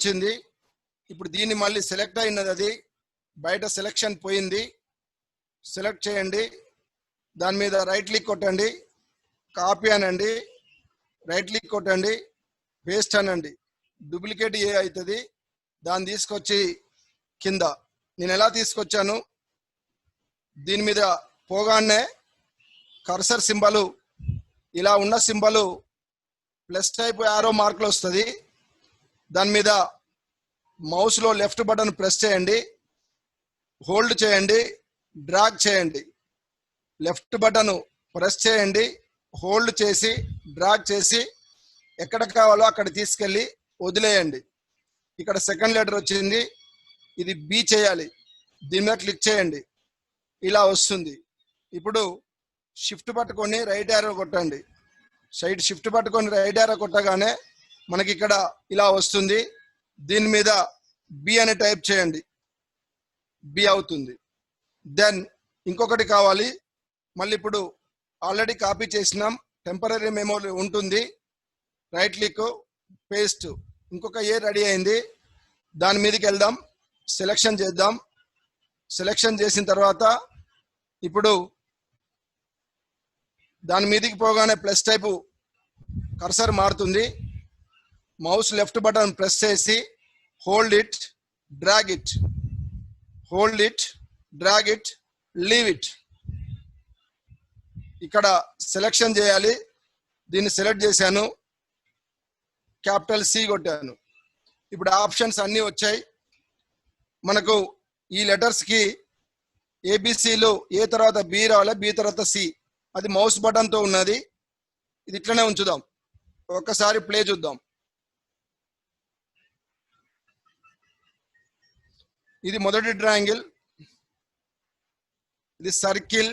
వచ్చింది. ఇప్పుడు దీన్ని మళ్ళీ సెలెక్ట్ అయినది, అది బయట సెలెక్షన్ పోయింది. సెలెక్ట్ చేయండి, దాని మీద రైట్ క్లిక్ కొట్టండి, కాపీ అనండి, రైట్ క్లిక్ కొట్టండి, పేస్ట్ అనండి. డూప్లికేట్ ఏ అవుతుంది, దాన్ని తీసుకొచ్చి కింద నేను ఎలా తీసుకొచ్చాను, దీని మీద పోగానే కర్సర్ సింబలు ఇలా ఉన్న సింబలు ప్లస్ టైప్ యారో మార్కులు వస్తుంది. దాని మీద మౌస్లో లెఫ్ట్ బటన్ ప్రెస్ చేయండి, హోల్డ్ చేయండి, డ్రాగ్ చేయండి. లెఫ్ట్ బటన్ ప్రెస్ చేయండి, హోల్డ్ చేసి డ్రాగ్ చేసి ఎక్కడ కావాలో అక్కడ తీసుకెళ్ళి వదిలేయండి. ఇక్కడ సెకండ్ లెటర్ వచ్చింది, ఇది బి చేయాలి. దీని మీద క్లిక్ చేయండి, ఇలా వస్తుంది. ఇప్పుడు షిఫ్ట్ పట్టుకొని రైట్ యారో కొట్టండి. షిఫ్ట్ పట్టుకొని రైట్ యారో కొట్టగానే మనకి ఇక్కడ ఇలా వస్తుంది. దీని మీద బి అని టైప్ చేయండి, బి అవుతుంది. దెన్ ఇంకొకటి కావాలి, మళ్ళీ ఇప్పుడు ఆల్రెడీ కాపీ చేసినాం, టెంపరీ మెమరీ ఉంటుంది. రైట్ క్లిక్, పేస్ట్, ఇంకొక ఏ రెడీ అయింది. దాని మీదకి వెళ్దాం, సెలెక్షన్ చేద్దాం. సెలెక్షన్ చేసిన తర్వాత ఇప్పుడు దాని మీదకి పోగానే ప్లస్ టైపు కర్సర్ మారుతుంది. మౌస్ లెఫ్ట్ బటన్ ప్రెస్ చేసి hold it, drag it, hold it, drag it, leave it. ఇక్కడ సెలెక్షన్ చేయాలి. దీన్ని సెలెక్ట్ చేశాను, క్యాపిటల్ సి కొట్టాను. ఇప్పుడు ఆప్షన్స్ అన్నీ వచ్చాయి. మనకు ఈ లెటర్స్కి ఏబిసిలు ఏ తర్వాత బి రావాలి, బి తర్వాత సి, అది మౌస్ బటన్తో ఉన్నది. ఇది ఇట్లనే ఉంచుదాం. ఒక్కసారి ప్లే చూద్దాం. ఇది మొదటి ట్రయాంగిల్, ఇది సర్కిల్,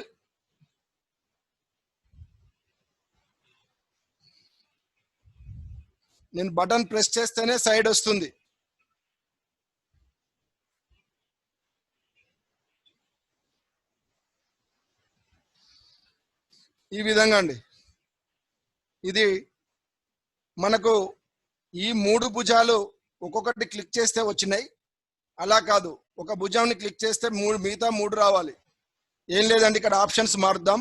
నేను బటన్ ప్రెస్ చేస్తేనే సైడ్ వస్తుంది. ఈ విధంగా అండి. ఇది మనకు ఈ మూడు భుజాలు ఒక్కొక్కటి క్లిక్ చేస్తే వచ్చినాయి. అలా కాదు, ఒక భుజాన్ని క్లిక్ చేస్తే మిగతా మూడు రావాలి. ఏం లేదండి, ఇక్కడ ఆప్షన్స్ మారుద్దాం.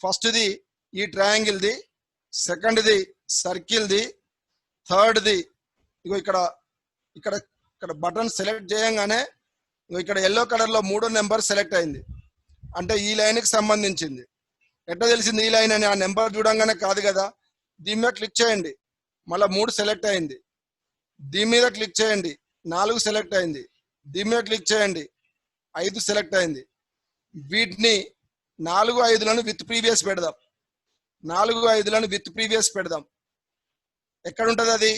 ఫస్ట్ది ఈ ట్రయాంగిల్ది, సెకండ్ది సర్కిల్ది, థర్డ్ది ఇగో ఇక్కడ ఇక్కడ ఇక్కడ బటన్ సెలెక్ట్ చేయగానే ఇక్కడ ఎల్లో కలర్లో 3వ నెంబర్ సెలెక్ట్ అయింది. అంటే ఈ లైన్కి సంబంధించింది. ఎట్లా తెలిసింది ఈ లైన్ అని? ఆ నెంబర్ చూడంగానే కాదు కదా. దీని మీద క్లిక్ చేయండి, మళ్ళీ 3 సెలెక్ట్ అయింది. దీని మీద క్లిక్ చేయండి, 4 సెలెక్ట్ అయింది. దీని మీద క్లిక్ చేయండి, 5 సెలెక్ట్ అయింది. వీటిని 4, 5లను విత్ ప్రీవియస్ పెడదాం. 4, 5లను విత్ ప్రీవియస్ పెడదాం. ఎక్కడ ఉంటుంది అది?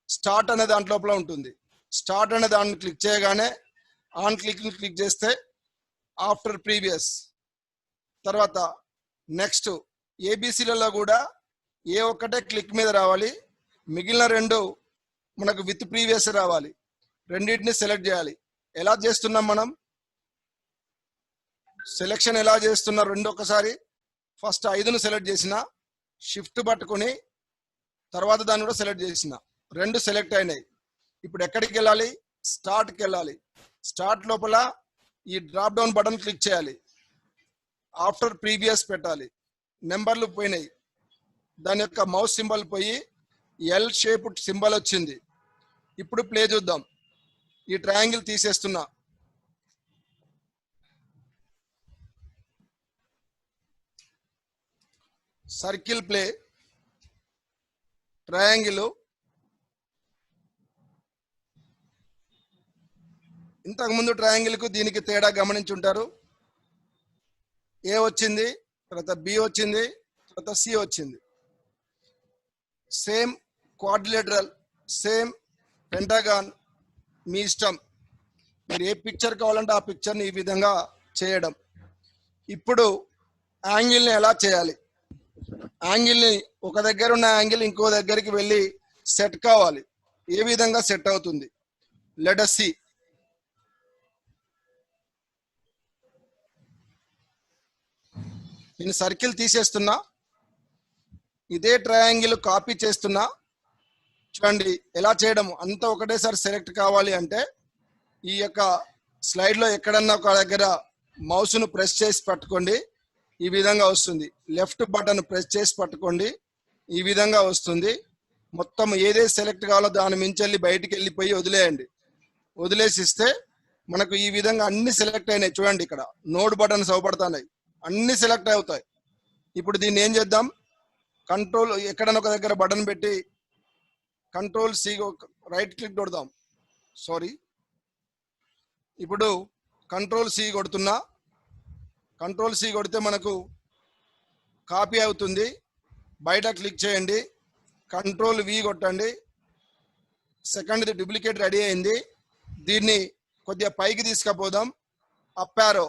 స్టార్ట్ అనే దాంట్లోపల ఉంటుంది. స్టార్ట్ అనే దాన్ని క్లిక్ చేయగానే ఆన్ క్లిక్ చేస్తే ఆఫ్టర్ ప్రీవియస్, తర్వాత నెక్స్ట్. ఏబిసిలలో కూడా ఏ ఒక్కటే క్లిక్ మీద రావాలి, మిగిలిన 2 మనకు విత్ ప్రీవియస్ రావాలి. రెండింటిని సెలెక్ట్ చేయాలి. ఎలా చేస్తున్నాం మనం? సెలెక్షన్ ఎలా చేస్తున్నారు? రెండొకసారి ఫస్ట్ 5ను సెలెక్ట్ చేసిన, షిఫ్ట్ పట్టుకొని తర్వాత దాన్ని కూడా సెలెక్ట్ చేసిన, 2 సెలెక్ట్ అయినాయి. ఇప్పుడు ఎక్కడికి వెళ్ళాలి? స్టార్ట్కి వెళ్ళాలి. స్టార్ట్ లోపల ఈ డ్రాప్ డౌన్ బటన్ క్లిక్ చేయాలి, ఆఫ్టర్ ప్రీవియస్ పెట్టాలి. నెంబర్లు పోయినాయి, దాని యొక్క మౌస్ సింబల్ పోయి ఎల్ షేప్ సింబల్ వచ్చింది. ఇప్పుడు ప్లే చూద్దాం. ఈ ట్రయాంగిల్ తీసేస్తున్నా, సర్కిల్ ప్లే, ట్రయాంగిల్. ఇంతకుముందు ట్రయాంగిల్కు దీనికి తేడా గమనించుంటారు. ఏ వచ్చింది, తర్వాత బి వచ్చింది, తర్వాత సి వచ్చింది. సేమ్ క్వాడ్రిలేటరల్, సేమ్ పెంటాగాన్, మీ ఇష్టం. మీరు ఏ పిక్చర్ కావాలంటే ఆ పిక్చర్ని ఈ విధంగా చేయడం. ఇప్పుడు యాంగిల్ని ఎలా చేయాలి? యాంగిల్ని ఒక దగ్గర ఉన్న యాంగిల్ ఇంకో దగ్గరికి వెళ్ళి సెట్ కావాలి. ఏ విధంగా సెట్ అవుతుంది? Let us see. నేను సర్కిల్ తీసేస్తున్నా, ఇదే ట్రయాంగిల్ కాపీ చేస్తున్నా, చూడండి ఎలా చేయడం, అంతా ఒకటేసారి సెలెక్ట్ కావాలి అంటే ఈ యొక్క స్లైడ్ లో ఎక్కడన్నా ఒక దగ్గర మౌస్ ను ప్రెస్ చేసి పట్టుకోండి, ఈ విధంగా వస్తుంది. లెఫ్ట్ బటన్ ప్రెస్ చేసి పట్టుకోండి, ఈ విధంగా వస్తుంది. మొత్తం ఏదైతే సెలెక్ట్ కావాలో దాని మించెళ్ళి బయటికి వెళ్ళిపోయి వదిలేయండి. వదిలేసి ఇస్తే మనకు ఈ విధంగా అన్ని సెలెక్ట్ అయినాయి. చూడండి ఇక్కడ నోడ్ బటన్స్ అవపడుతున్నాయి, అన్ని సెలెక్ట్ అవుతాయి. ఇప్పుడు దీన్ని ఏం చేద్దాం, కంట్రోల్ ఎక్కడన్నా ఒక దగ్గర బటన్ పెట్టి కంట్రోల్ సి రైట్ క్లిక్ కొడదాం. సారీ, ఇప్పుడు కంట్రోల్ సి కొడుతున్నా. కంట్రోల్ సి కొడితే మనకు కాపీ అవుతుంది. బయట క్లిక్ చేయండి, కంట్రోల్ వి కొట్టండి. సెకండ్ది డూప్లికేట్ రెడీ అయింది. దీన్ని కొద్దిగా పైకి తీసుకుపోదాం. అప్ యారో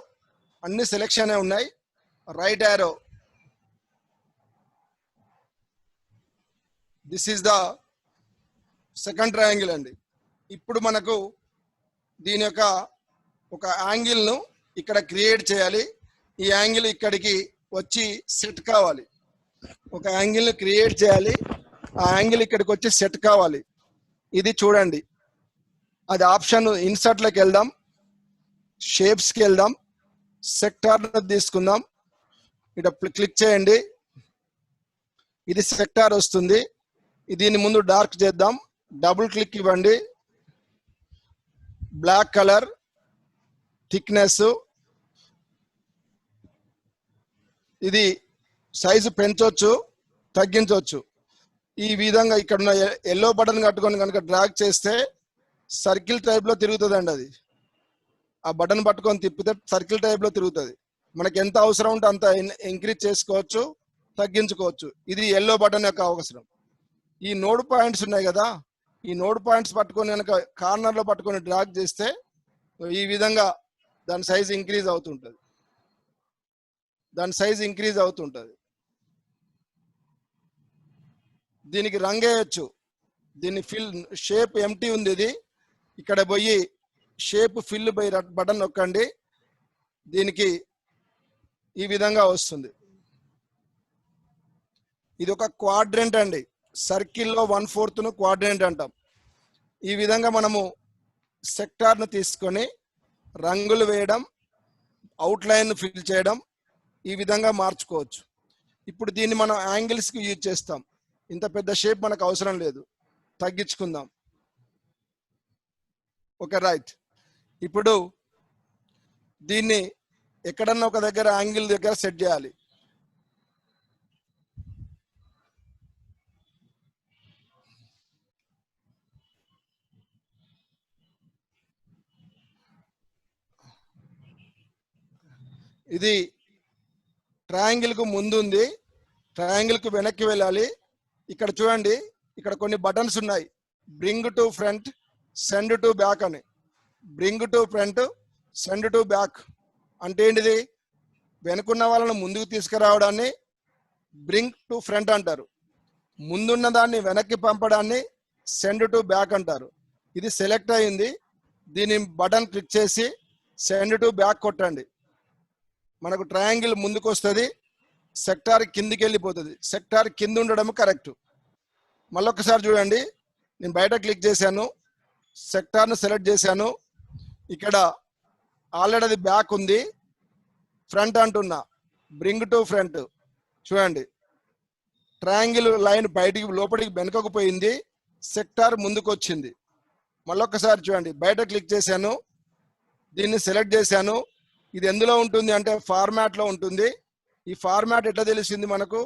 అన్ని సెలెక్షన్ ఉన్నాయి. Right arrow, this is the second triangle అండి. ఇప్పుడు మనకు దీని యొక్క ఒక యాంగిల్ను ఇక్కడ క్రియేట్ చేయాలి. ఈ యాంగిల్ ఇక్కడికి వచ్చి సెట్ కావాలి. ఒక యాంగిల్ని క్రియేట్ చేయాలి, ఆ యాంగిల్ ఇక్కడికి వచ్చి సెట్ కావాలి. ఇది చూడండి, అది ఆప్షన్ ఇన్సర్ట్లోకి వెళ్దాం, షేప్స్కి వెళ్దాం, సెక్టార్ తీసుకుందాం. ఇక్కడ క్లిక్ చేయండి, ఇది సెక్టార్ వస్తుంది. దీని ముందు డార్క్ చేద్దాం, డబుల్ క్లిక్ ఇవ్వండి. బ్లాక్ కలర్, థిక్నెస్, ఇది సైజు పెంచవచ్చు తగ్గించవచ్చు. ఈ విధంగా ఇక్కడ ఉన్న ఎల్లో బటన్ కట్టుకొని కనుక డ్రాగ్ చేస్తే సర్కిల్ టైప్ లో తిరుగుతుందండి. అది ఆ బటన్ పట్టుకొని తిప్పితే సర్కిల్ టైప్ లో తిరుగుతుంది. మనకి ఎంత అవసరం ఉంటే అంత ఇంక్రీజ్ చేసుకోవచ్చు, తగ్గించుకోవచ్చు. ఇది ఎల్లో బటన్ యొక్క అవసరం. ఈ నోడ్ పాయింట్స్ ఉన్నాయి కదా, ఈ నోడ్ పాయింట్స్ పట్టుకొని కనుక కార్నర్ లో పట్టుకొని డ్రాగ్ చేస్తే ఈ విధంగా దాని సైజ్ ఇంక్రీజ్ అవుతుంటుంది, దీనికి రంగు వేయచ్చు. దీన్ని ఫిల్ షేప్ ఎంటీ ఉంది, ఇది ఇక్కడ పోయి షేప్ ఫిల్ బై బటన్ నొక్కండి, దీనికి ఈ విధంగా వస్తుంది. ఇది ఒక క్వాడ్రెంట్ అండి. సర్కిల్లో 1/4 క్వాడ్రెంట్ అంటాం. ఈ విధంగా మనము సెక్టార్ను తీసుకొని రంగులు వేయడం, అవుట్లైన్ ఫిల్ చేయడం, ఈ విధంగా మార్చుకోవచ్చు. ఇప్పుడు దీన్ని మనం యాంగిల్స్కి యూజ్ చేస్తాం. ఇంత పెద్ద షేప్ మనకు అవసరం లేదు, తగ్గించుకుందాం. Okay, right. ఇప్పుడు దీన్ని ఎక్కడన్నా ఒక దగ్గర యాంగిల్ దగ్గర సెట్ చేయాలి. ఇది ట్రయాంగిల్ కు ముందు ఉంది, ట్రయాంగిల్ కు వెనక్కి వెళ్ళాలి. ఇక్కడ చూడండి, ఇక్కడ కొన్ని బటన్స్ ఉన్నాయి. Bring to front, send to back అని. Bring to front, send to back అంటే ఏంటిది? వెనుకున్న వాళ్ళను ముందుకు తీసుకురావడాన్ని బ్రింగ్ టు ఫ్రంట్ అంటారు. ముందున్న దాన్ని వెనక్కి పంపడాన్ని సెండ్ టు బ్యాక్ అంటారు. ఇది సెలెక్ట్ అయింది. దీని బటన్ క్లిక్ చేసి సెండ్ టు బ్యాక్ కొట్టండి. మనకు ట్రయాంగిల్ ముందుకు వస్తుంది, సెక్టార్ కిందికి వెళ్ళిపోతుంది. సెక్టార్ కింద ఉండడం కరెక్ట్. మళ్ళొకసారి చూడండి, నేను బయట క్లిక్ చేశాను, సెక్టార్ను సెలెక్ట్ చేశాను. ఇక్కడ ఆల్రెడీ అది బ్యాక్ ఉంది, ఫ్రంట్ అంటున్నా, బ్రింగ్ టు ఫ్రంట్. చూడండి, ట్రయాంగిల్ లైన్ బయటికి లోపలికి వెనుకకు పోయింది, సెక్టార్ ముందుకు వచ్చింది. మళ్ళొకసారి చూడండి, బయట క్లిక్ చేశాను, దీన్ని సెలెక్ట్ చేశాను. ఇది ఎందులో ఉంటుంది అంటే ఫార్మాట్ లో ఉంటుంది. ఈ ఫార్మాట్ ఎట్లా తెలిసింది మనకు?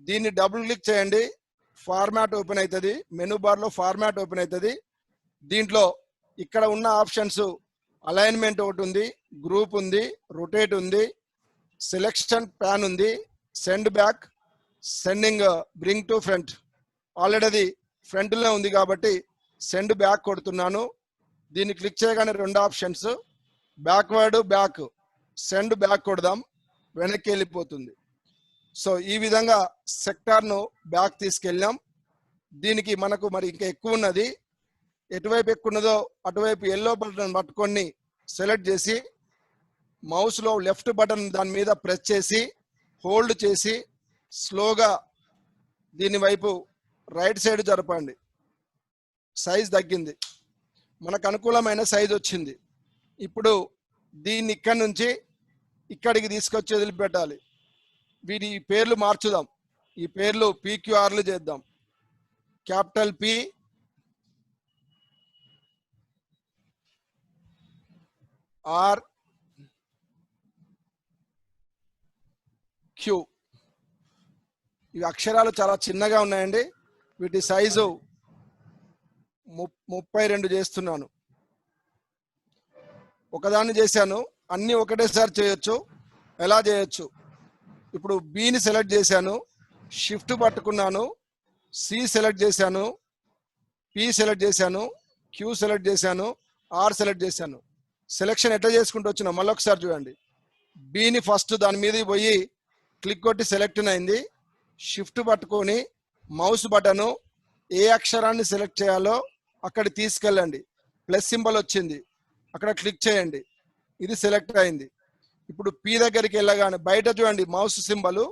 దీన్ని డబుల్ క్లిక్ చేయండి, ఫార్మాట్ ఓపెన్ అవుతుంది. మెనూ బార్ లో ఫార్మాట్ ఓపెన్ అవుతుంది. దీంట్లో ఇక్కడ ఉన్న ఆప్షన్స్ అలైన్మెంట్ ఒకటి ఉంది, గ్రూప్ ఉంది, రొటేట్ ఉంది, సెలెక్షన్ ప్యాన్ ఉంది, send back, sending, bring to front. Already అది ఫ్రంట్ లో ఉంది కాబట్టి సెండ్ బ్యాక్ కొడుతున్నాను. దీన్ని క్లిక్ చేయగానే రెండు options, backward, back. Send back కొడదాం, వెనక్కి వెళ్ళిపోతుంది. సో ఈ విధంగా సెక్టార్ను బ్యాక్ తీసుకెళ్ళాం. దీనికి మనకు మరి ఇంకా ఎక్కువ ఉన్నది. ఎటువైపు ఎక్కువ ఉన్నదో అటువైపు ఎల్లో బటన్ పట్టుకొని సెలెక్ట్ చేసి మౌస్లో లెఫ్ట్ బటన్ దాని మీద ప్రెస్ చేసి హోల్డ్ చేసి స్లోగా దీని వైపు రైట్ సైడ్ జరపండి. సైజ్ తగ్గింది, మనకు అనుకూలమైన సైజ్ వచ్చింది. ఇప్పుడు దీన్ని ఇక్కడి నుంచి ఇక్కడికి తీసుకొచ్చి వదిలిపెట్టాలి. వీటి పేర్లు మార్చుదాం. ఈ పేర్లు PQRలు చేద్దాం. Capital P, R, Q. ఇవి అక్షరాలు చాలా చిన్నగా ఉన్నాయండి. వీటి సైజు 32 చేస్తున్నాను. ఒకదాన్ని చేశాను, అన్ని ఒకటేసారి చేయొచ్చు. ఎలా చేయొచ్చు? ఇప్పుడు బిని సెలెక్ట్ చేశాను, షిఫ్ట్ పట్టుకున్నాను, సి సెలెక్ట్ చేశాను, పి సెలెక్ట్ చేశాను, క్యూ సెలెక్ట్ చేశాను, ఆర్ సెలెక్ట్ చేశాను. సెలెక్షన్ ఎట్లా చేసుకుంటూ వచ్చినా మళ్ళీ ఒకసారి చూడండి. బిని ఫస్ట్ దాని మీదకి పోయి క్లిక్ కొట్టి సెలెక్ట్ అయింది. షిఫ్ట్ పట్టుకొని మౌస్ బటను ఏ అక్షరాన్ని సెలెక్ట్ చేయాలో అక్కడ తీసుకెళ్ళండి. ప్లస్ సింబల్ వచ్చింది, అక్కడ క్లిక్ చేయండి. ఇది సెలెక్ట్ అయింది. ఇప్పుడు పి దగ్గరికి వెళ్ళగానే బయట చూడండి మౌస్ సింబల్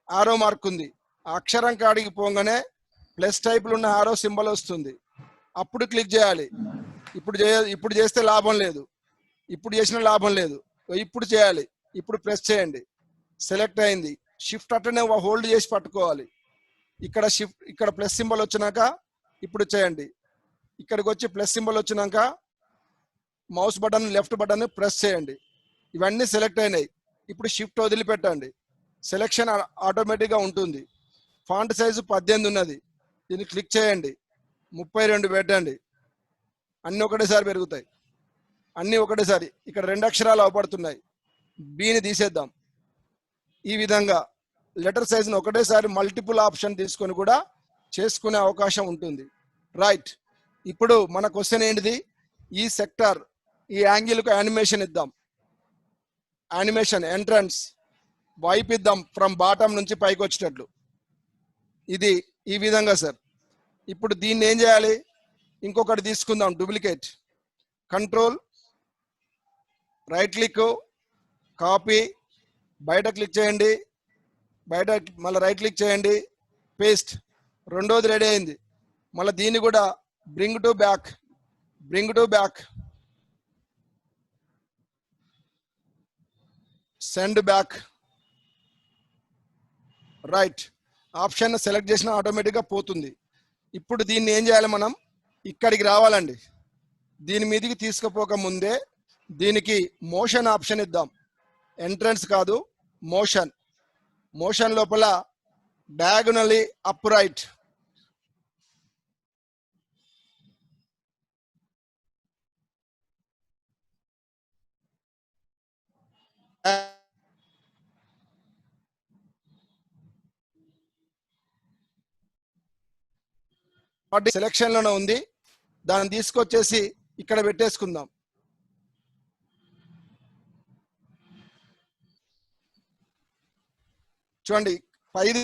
ఆరో మార్క్ ఉంది. ఆ అక్షరం కాడికి పోగానే ప్లస్ టైప్లో ఉన్న ఆరో సింబల్ వస్తుంది. అప్పుడు క్లిక్ చేయాలి. ఇప్పుడు చేస్తే లాభం లేదు, ఇప్పుడు చేసిన లాభం లేదు. ఇప్పుడు చేయాలి. ఇప్పుడు ప్రెస్ చేయండి. సెలెక్ట్ అయింది. షిఫ్ట్ అట్లనే హోల్డ్ చేసి పట్టుకోవాలి. ఇక్కడ ప్లస్ సింబల్ వచ్చినాక ఇప్పుడు చేయండి. ఇక్కడికి వచ్చి ప్లస్ సింబల్ వచ్చినాక mouse button left button press చేయండి. ఇవన్నీ సెలెక్ట్ అయినాయి. ఇప్పుడు షిఫ్ట్ వదిలిపెట్టండి. సెలెక్షన్ ఆటోమేటిక్గా ఉంటుంది. ఫాంట్ సైజు 18 ఉన్నది. దీన్ని క్లిక్ చేయండి. 32 పెట్టండి. అన్ని ఒకటేసారి పెరుగుతాయి. అన్ని ఒకటేసారి. ఇక్కడ 2 అక్షరాలు అవపడుతున్నాయి. బిని తీసేద్దాం. ఈ విధంగా లెటర్ సైజును ఒకటేసారి మల్టిపుల్ ఆప్షన్ తీసుకొని కూడా చేసుకునే అవకాశం ఉంటుంది. రైట్. ఇప్పుడు మన క్వశ్చన్ ఏంటిది? ఈ సెక్టార్, ఈ యాంగిల్కు యానిమేషన్ ఇద్దాం. యానిమేషన్ ఎంట్రన్స్ వైపు ఇద్దాం, ఫ్రమ్ బాటం నుంచి పైకి వచ్చేటట్లు. ఇది ఈ విధంగా సార్. ఇప్పుడు దీన్ని ఏం చేయాలి? ఇంకొకటి తీసుకుందాం, duplicate. Control right click, copy, బయట క్లిక్ చేయండి, బయట మళ్ళీ రైట్ క్లిక్ చేయండి, పేస్ట్. రెండోది రెడీ అయింది. మళ్ళీ దీన్ని కూడా bring to back, send back. Right. Option select చేసిన ఆటోమేటిక్గా పోతుంది. ఇప్పుడు దీన్ని ఏం చేయాలి? మనం ఇక్కడికి రావాలండి. దీని మీదకి తీసుకుపోక ముందే దీనికి మోషన్ ఆప్షన్ ఇద్దాం. ఎంట్రన్స్ కాదు, మోషన్. మోషన్ లోపల డయాగోనల్లీ అప్ రైట్. సెలెక్షన్ లోనే ఉంది. దాన్ని తీసుకొచ్చేసి ఇక్కడ పెట్టేసుకుందాం. చూడండి, పైది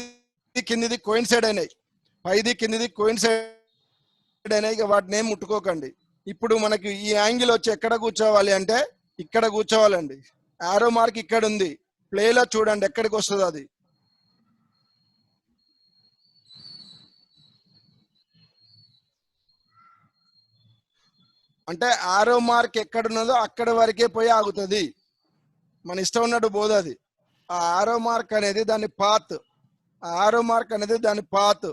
కిందిది కోయిన్సైడ్ అయినాయి. వాటిని ఏం ముట్టుకోకండి. ఇప్పుడు మనకి ఈ యాంగిల్ వచ్చి ఎక్కడ కూర్చోవాలి అంటే ఇక్కడ కూర్చోవాలండి. ఆరో మార్క్ ఇక్కడ ఉంది. ప్లేలో చూడండి ఎక్కడికి వస్తుంది అది. అంటే ఆరో మార్క్ ఎక్కడున్నదో అక్కడ వరకే పోయి ఆగుతుంది. మన ఇష్టం ఉన్నట్టు పోదు అది. ఆ ఆరో మార్క్ అనేది దాని పాత్.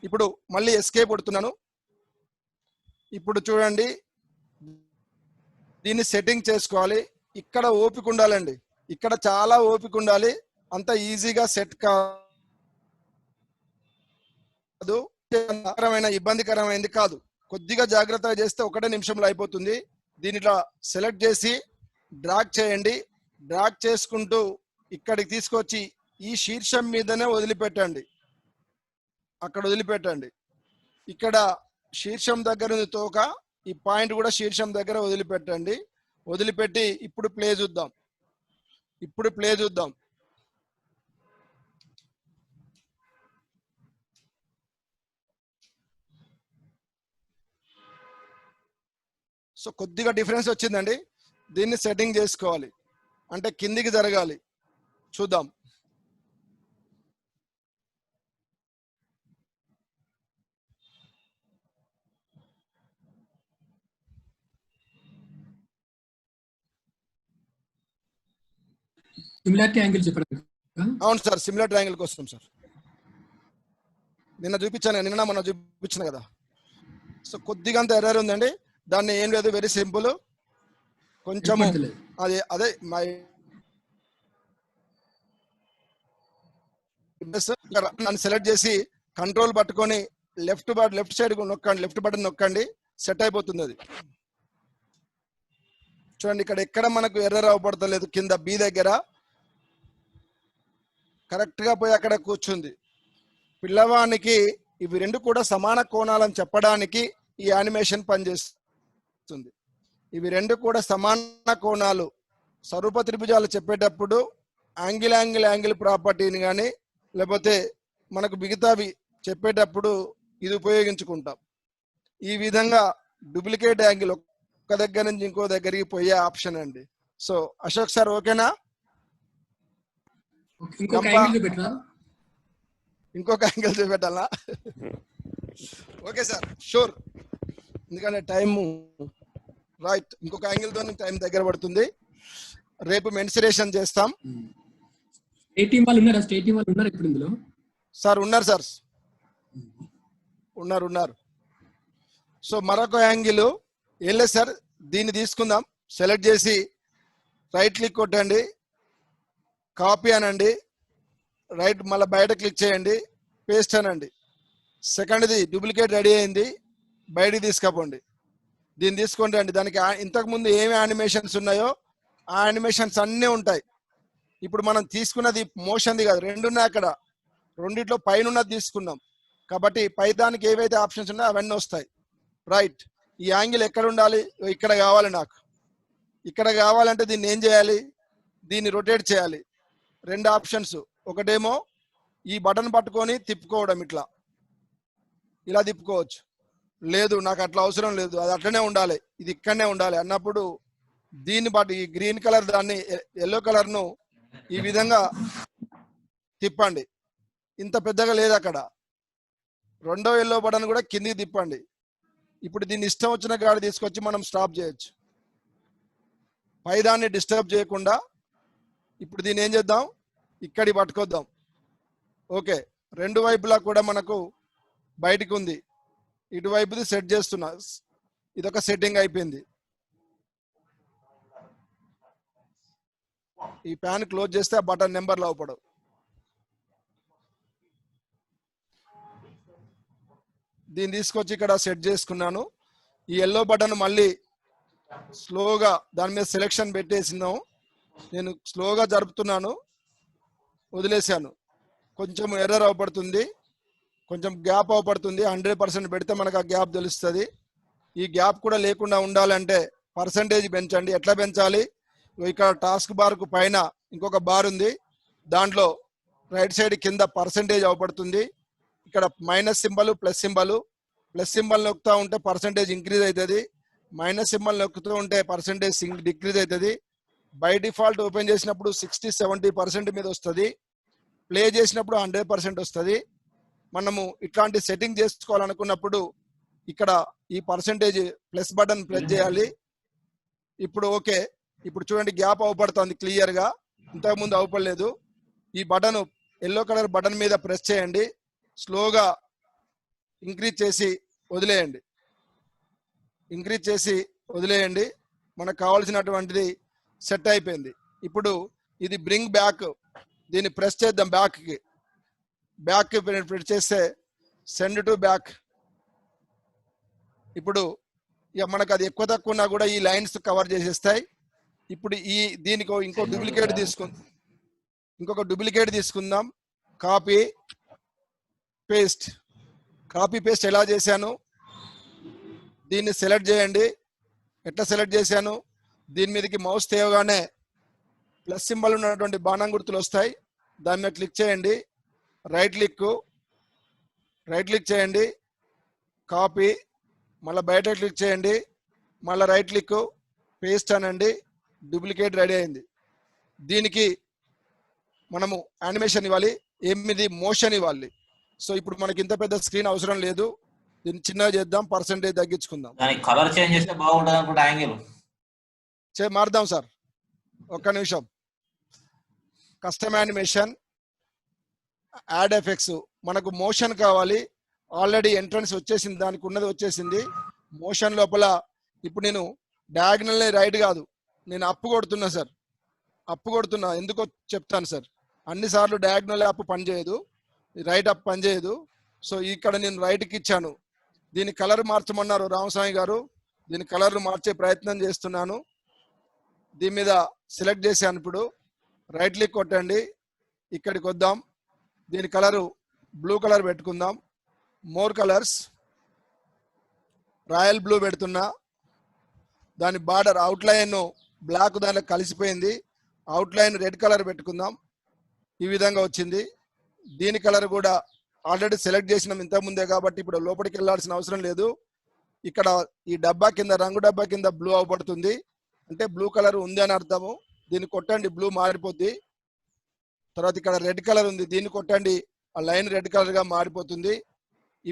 ఇప్పుడు మళ్ళీ ఎస్కేప్ కొడుతున్నాను. ఇప్పుడు చూడండి, దీన్ని సెట్టింగ్ చేసుకోవాలి. ఇక్కడ ఓపిక ఉండాలండి. ఇక్కడ చాలా ఓపిక ఉండాలి. అంత ఈజీగా సెట్ కాదు, ఇబ్బందికరమైనది కాదు. కొద్దిగా జాగ్రత్తగా చేస్తే 1 నిమిషంలో అయిపోతుంది. దీని ఇట్లా సెలెక్ట్ చేసి డ్రాగ్ చేయండి. డ్రాగ్ చేసుకుంటూ ఇక్కడికి తీసుకొచ్చి ఈ శీర్షం మీదనే వదిలిపెట్టండి. అక్కడ వదిలిపెట్టండి. ఇక్కడ శీర్షం దగ్గర ఉంది తోక. ఈ పాయింట్ కూడా శీర్షం దగ్గర వదిలిపెట్టండి. వదిలిపెట్టి ఇప్పుడు ప్లే చూద్దాం. సో కొద్దిగా డిఫరెన్స్ వచ్చిందండి. దీన్ని సెట్టింగ్ చేసుకోవాలి. అంటే కిందికి జరగాలి. చూద్దాం. సిమిలారిటీ యాంగిల్ చెప్పండి. అవును సార్, సిమిలర్ ట్రయాంగిల్ కోసం సార్. నిన్న చూపించాను, నిన్న మొన్న చూపించాను కదా. సో కొద్దిగా అంత ఎర్రర్ ఉందండి, దాన్ని ఏం లేదు, వెరీ సింపుల్. కొంచెము అదే అదే మై నన్ను సెలెక్ట్ చేసి కంట్రోల్ పట్టుకొని లెఫ్ట్ సైడ్ నొక్కండి, లెఫ్ట్ బటన్ నొక్కండి, సెట్ అయిపోతుంది అది. చూడండి ఇక్కడ ఎక్కడ మనకు ఎర్రర్ అవపడతలేదు, కింద బి దగ్గర కరెక్ట్ గా పోయి అక్కడ కూర్చుంది. పిల్లవానికి ఇవి రెండు కూడా సమాన కోణాలని చెప్పడానికి ఈ యానిమేషన్ పనిచేస్తుంది. ఇవి రెండు కూడా సమాన కోణాలు స్వరూప త్రిభుజాలు చెప్పేటప్పుడు యాంగిల్ ప్రాపర్టీని కానీ లేకపోతే మనకు మిగతావి చెప్పేటప్పుడు ఇది ఉపయోగించుకుంటాం. ఈ విధంగా డూప్లికేట్ యాంగిల్ ఒక దగ్గర నుంచి ఇంకో దగ్గరికి పోయే ఆప్షన్ అండి. సో అశోక్ సార్ ఓకేనా? ఇంకొక యాంగిల్ చూపెట్టాలా? Okay sir, sure. ఎందుకంటే టైము రైట్, ఇంకొక యాంగిల్ తో టైం దగ్గర పడుతుంది. రేపు మెన్సురేషన్ చేస్తాం. సార్ ఉన్నారు సార్, ఉన్నారు. సో మరొక యాంగిల్ ఏం లేదు సార్, దీన్ని తీసుకుందాం. సెలెక్ట్ చేసి రైట్ క్లిక్ కొట్టండి, కాపీ అనండి, రైట్ మళ్ళీ బయట క్లిక్ చేయండి, పేస్ట్ అనండి. సెకండ్ది డూప్లికేట్ రెడీ అయింది, బయటికి తీసుకపోండి. దీన్ని తీసుకోండి అండి. దానికి ఇంతకుముందు ఏమి యానిమేషన్స్ ఉన్నాయో ఆ యానిమేషన్స్ అన్నీ ఉంటాయి. ఇప్పుడు మనం తీసుకున్నది మోషన్ది కాదు, రెండు ఉన్నాయి అక్కడ. రెండిట్లో పైన ఉన్నది తీసుకున్నాం కాబట్టి పై దానికి ఏవైతే ఆప్షన్స్ ఉన్నాయో అవన్నీ వస్తాయి. రైట్, ఈ యాంగిల్ ఎక్కడ ఉండాలి? ఇక్కడ కావాలి నాకు. ఇక్కడ కావాలంటే దీన్ని ఏం చేయాలి? దీన్ని రొటేట్ చేయాలి. రెండు ఆప్షన్స్, ఒకటేమో ఈ బటన్ పట్టుకొని తిప్పుకోవడం, ఇలా తిప్పుకోవచ్చు. లేదు నాకు అట్లా అవసరం లేదు, అది అట్లనే ఉండాలి, ఇది ఇక్కడనే ఉండాలి అన్నప్పుడు దీన్ని బట్టి ఈ గ్రీన్ కలర్ దాన్ని ఎల్లో కలర్ను ఈ విధంగా తిప్పండి. ఇంత పెద్దగా లేదు అక్కడ. రెండో ఎల్లో బటన్ కూడా కిందికి తిప్పండి. ఇప్పుడు దీన్ని ఇష్టం వచ్చిన గాడి తీసుకొచ్చి మనం స్టాప్ చేయొచ్చు, పైదాన్ని డిస్టర్బ్ చేయకుండా. ఇప్పుడు దీన్ని ఏం చేద్దాం, ఇక్కడి పట్టుకొద్దాం. ఓకే, రెండు వైపులా కూడా మనకు బయటికి ఉంది. ఇటువైపుది సెట్ చేస్తున్నా, ఇదొక సెట్టింగ్ అయిపోయింది. ఈ ప్యాన్ క్లోజ్ చేస్తే ఆ బటన్ నెంబర్లు అవపడవు. దీన్ని తీసుకొచ్చి ఇక్కడ సెట్ చేసుకున్నాను. ఈ ఎల్లో బటన్ మళ్ళీ స్లోగా దాని మీద సెలెక్షన్ పెట్టేసినాము. నేను స్లోగా జరుపుతున్నాను, వదిలేశాను. కొంచెం ఎర్రర్ అవపడుతుంది, కొంచెం గ్యాప్ అవపడుతుంది. 100% పెడితే మనకు ఆ గ్యాప్ తెలుస్తుంది. ఈ గ్యాప్ కూడా లేకుండా ఉండాలంటే పర్సంటేజ్ పెంచండి. ఎట్లా పెంచాలి? ఇక్కడ టాస్క్ బార్కు పైన ఇంకొక బార్ ఉంది, దాంట్లో రైట్ సైడ్ కింద పర్సంటేజ్ అవపడుతుంది. ఇక్కడ మైనస్ సింబల్, ప్లస్ సింబల్ నొక్కుతూ ఉంటే పర్సంటేజ్ ఇంక్రీజ్ అవుతుంది, మైనస్ సింబల్ నొక్కుతూ ఉంటే పర్సంటేజ్ డిక్రీజ్ అవుతుంది. బై డిఫాల్ట్ ఓపెన్ చేసినప్పుడు 60-70% మీద వస్తుంది, ప్లే చేసినప్పుడు 100% వస్తుంది. మనము ఇట్లాంటి సెట్టింగ్ చేసుకోవాలనుకున్నప్పుడు ఇక్కడ ఈ పర్సంటేజ్ ప్లస్ బటన్ ప్రెస్ చేయాలి. ఇప్పుడు ఓకే, ఇప్పుడు చూడండి గ్యాప్ అవపడుతుంది క్లియర్గా, ఇంతకుముందు అవపడలేదు. ఈ బటన్ ఎల్లో కలర్ బటన్ మీద ప్రెస్ చేయండి, స్లోగా ఇంక్రీజ్ చేసి వదిలేయండి. మనకు కావాల్సినటువంటిది సెట్ అయిపోయింది. ఇప్పుడు ఇది బ్రింగ్ బ్యాక్, దీన్ని ప్రెస్ చేద్దాం. బ్యాక్ ప్రెస్ చేస్తే సెండ్ టు బ్యాక్. ఇప్పుడు ఇక మనకు అది ఎక్కువ తక్కువ ఉన్నా కూడా ఈ లైన్స్ కవర్ చేసేస్తాయి. ఇప్పుడు దీనికి ఇంకొక డూప్లికేట్ తీసుకుందాం. కాపీ పేస్ట్ ఎలా చేశాను? దీన్ని సెలెక్ట్ చేయండి. ఎట్లా సెలెక్ట్ చేశాను? దీని మీదకి మౌస్ తేవగానే ప్లస్ సింబల్ ఉన్నటువంటి బాణం గుర్తులు వస్తాయి, దాని మీద క్లిక్ చేయండి. రైట్ క్లిక్ చేయండి, కాపీ, మళ్ళీ బయట క్లిక్ చేయండి, మళ్ళీ రైట్ క్లిక్, పేస్ట్ అనండి. డూప్లికేట్ రెడీ అయింది. దీనికి మనము యానిమేషన్ ఇవ్వాలి, మోషన్ ఇవ్వాలి. సో ఇప్పుడు మనకి ఇంత పెద్ద స్క్రీన్ అవసరం లేదు, దీన్ని చిన్నగా చేద్దాం, పర్సంటేజ్ తగ్గించుకుందాం. కలర్ చేంజ్ చేస్తే బాగుంటుంది అనుకుంటా, యాంగిల్ మారుదాం సార్, ఒక్క నిమిషం. Custom animation, add effects. మనకు మోషన్ కావాలి, ఆల్రెడీ ఎంట్రన్స్ వచ్చేసింది, దానికి ఉన్నది వచ్చేసింది. మోషన్ లోపల ఇప్పుడు నేను డయాగ్నల్ రైట్ కాదు, నేను అప్పు కొడుతున్నా సార్, అప్పు కొడుతున్నా. ఎందుకో చెప్తాను సార్. అన్నిసార్లు డయాగ్నల్ అప్ పనిచేయదు, రైట్ అప్ పనిచేయదు. సో ఇక్కడ నేను రైట్కి ఇచ్చాను. దీని కలర్ మార్చమన్నారు రామస్వామి గారు, దీని కలర్ మార్చే ప్రయత్నం చేస్తున్నాను. దీని మీద సెలెక్ట్ చేశాను. ఇప్పుడు రైట్ క్లిక్ కొట్టండి, ఇక్కడికి వద్దాం. దీని కలరు బ్లూ కలర్ పెట్టుకుందాం. మోర్ కలర్స్, రాయల్ బ్లూ పెడుతున్నా. దాని బార్డర్ అవుట్లైన్ బ్లాక్ దానిలో కలిసిపోయింది, అవుట్లైన్ రెడ్ కలర్ పెట్టుకుందాం. ఈ విధంగా వచ్చింది. దీని కలర్ కూడా ఆల్రెడీ సెలెక్ట్ చేసినాం ఇంతకుముందే, కాబట్టి ఇప్పుడు లోపలికి వెళ్ళాల్సిన అవసరం లేదు. ఇక్కడ ఈ డబ్బా కింద, రంగు డబ్బా కింద బ్లూ అవపడుతుంది, అంటే బ్లూ కలర్ ఉంది అని అర్థము. దీన్ని కొట్టండి, బ్లూ మారిపోద్ది. తర్వాత ఇక్కడ రెడ్ కలర్ ఉంది, దీన్ని కొట్టండి, ఆ లైన్ రెడ్ కలర్ గా మారిపోతుంది.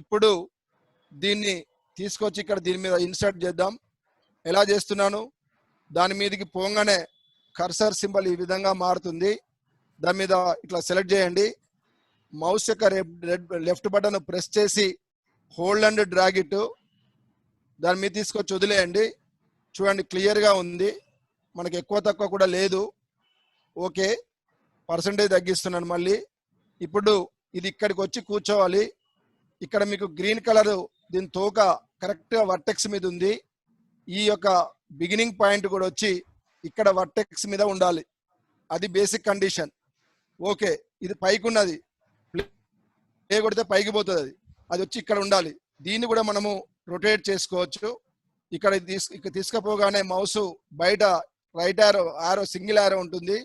ఇప్పుడు దీన్ని తీసుకొచ్చి ఇక్కడ దీని మీద ఇన్సర్ట్ చేద్దాం. ఎలా చేస్తున్నాను, దాని మీదకి పోగానే కర్సర్ సింబల్ ఈ విధంగా మారుతుంది. దాని మీద ఇట్లా సెలెక్ట్ చేయండి. మౌస్ యొక్క లెఫ్ట్ బటన్ ప్రెస్ చేసి హోల్డ్ అండ్ డ్రాగ్ ఇట్, దాని మీద తీసుకొచ్చి వదిలేయండి. చూడండి క్లియర్గా ఉంది, మనకి ఎక్కువ తక్కువ కూడా లేదు. ఓకే, పర్సంటేజ్ తగ్గిస్తున్నాను మళ్ళీ. ఇప్పుడు ఇది ఇక్కడికి వచ్చి కూర్చోవాలి. ఇక్కడ మీకు గ్రీన్ కలర్, దీని తోక కరెక్ట్గా వర్టెక్స్ మీద ఉంది. ఈ యొక్క బిగినింగ్ పాయింట్ కూడా వచ్చి ఇక్కడ వర్టెక్స్ మీద ఉండాలి, అది బేసిక్ కండిషన్. ఓకే, ఇది పైకి ఉన్నది, ప్లే కొడితే పైకి పోతుంది, అది వచ్చి ఇక్కడ ఉండాలి. దీన్ని కూడా మనము రొటేట్ చేసుకోవచ్చు. ఇక్కడ తీసుకుపోగానే మౌస్ బయట రైట్ యారో సింగిల్ యారో ఉంటుంది,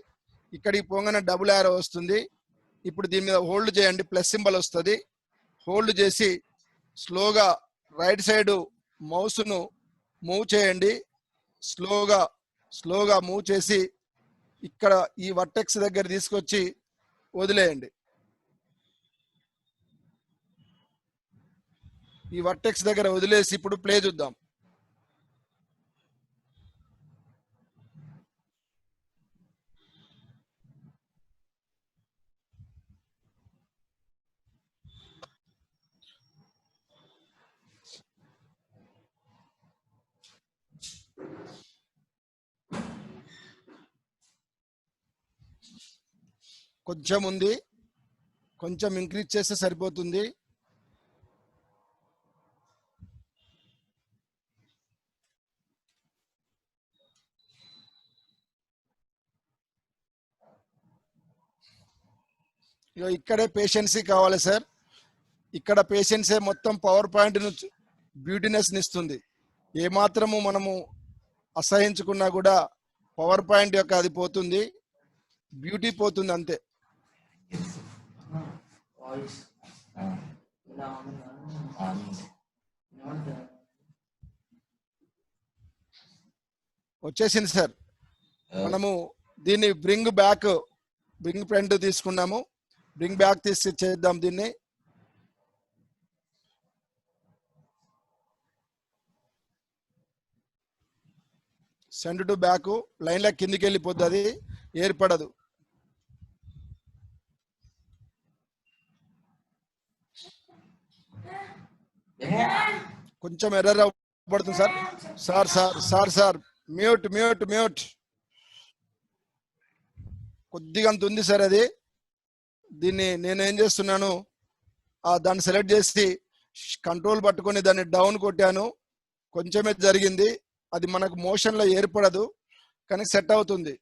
ఇక్కడికి పోగానే డబుల్ యారో వస్తుంది. ఇప్పుడు దీని మీద హోల్డ్ చేయండి, ప్లస్ సింబల్ వస్తుంది. హోల్డ్ చేసి స్లోగా రైట్ సైడ్ మౌస్ను మూవ్ చేయండి. స్లోగా మూవ్ చేసి ఇక్కడ ఈ వర్టెక్స్ దగ్గర తీసుకొచ్చి వదిలేయండి. ఈ వర్టెక్స్ దగ్గర వదిలేసి ఇప్పుడు ప్లే చూద్దాం. కొంచెం ఉంది, కొంచెం ఇంక్రీజ్ చేస్తే సరిపోతుంది. ఇక్కడే పేషెన్సీ కావాలి సార్. ఇక్కడ పేషెన్సే మొత్తం పవర్ పాయింట్ నుంచి బ్యూటీనెస్ ఇస్తుంది. ఏమాత్రము మనము అసహించుకున్నా కూడా పవర్ పాయింట్ యొక్క అది పోతుంది, బ్యూటీ పోతుంది అంతే. వచ్చేసింది సార్. మనము దీన్ని బ్రింగ్ ఫ్రంట్ తీసుకున్నాము, బ్రింగ్ బ్యాక్ తీసి చేద్దాం. దీన్ని సెండ్ టు బ్యాక్, లైన్లో కిందికి వెళ్ళిపోద్ది, అది ఏర్పడదు. కొంచెం ఎర్రర్ పడుతుంది సార్. సార్ మ్యూట్ కొద్దిగా అంత ఉంది సార్ అది. దీన్ని నేను ఏం చేస్తున్నాను, దాన్ని సెలెక్ట్ చేసి కంట్రోల్ పట్టుకొని దాన్ని డౌన్ కొట్టాను. కొంచెమే జరిగింది, అది మనకు మోషన్లో ఏర్పడదు కానీ సెట్ అవుతుంది.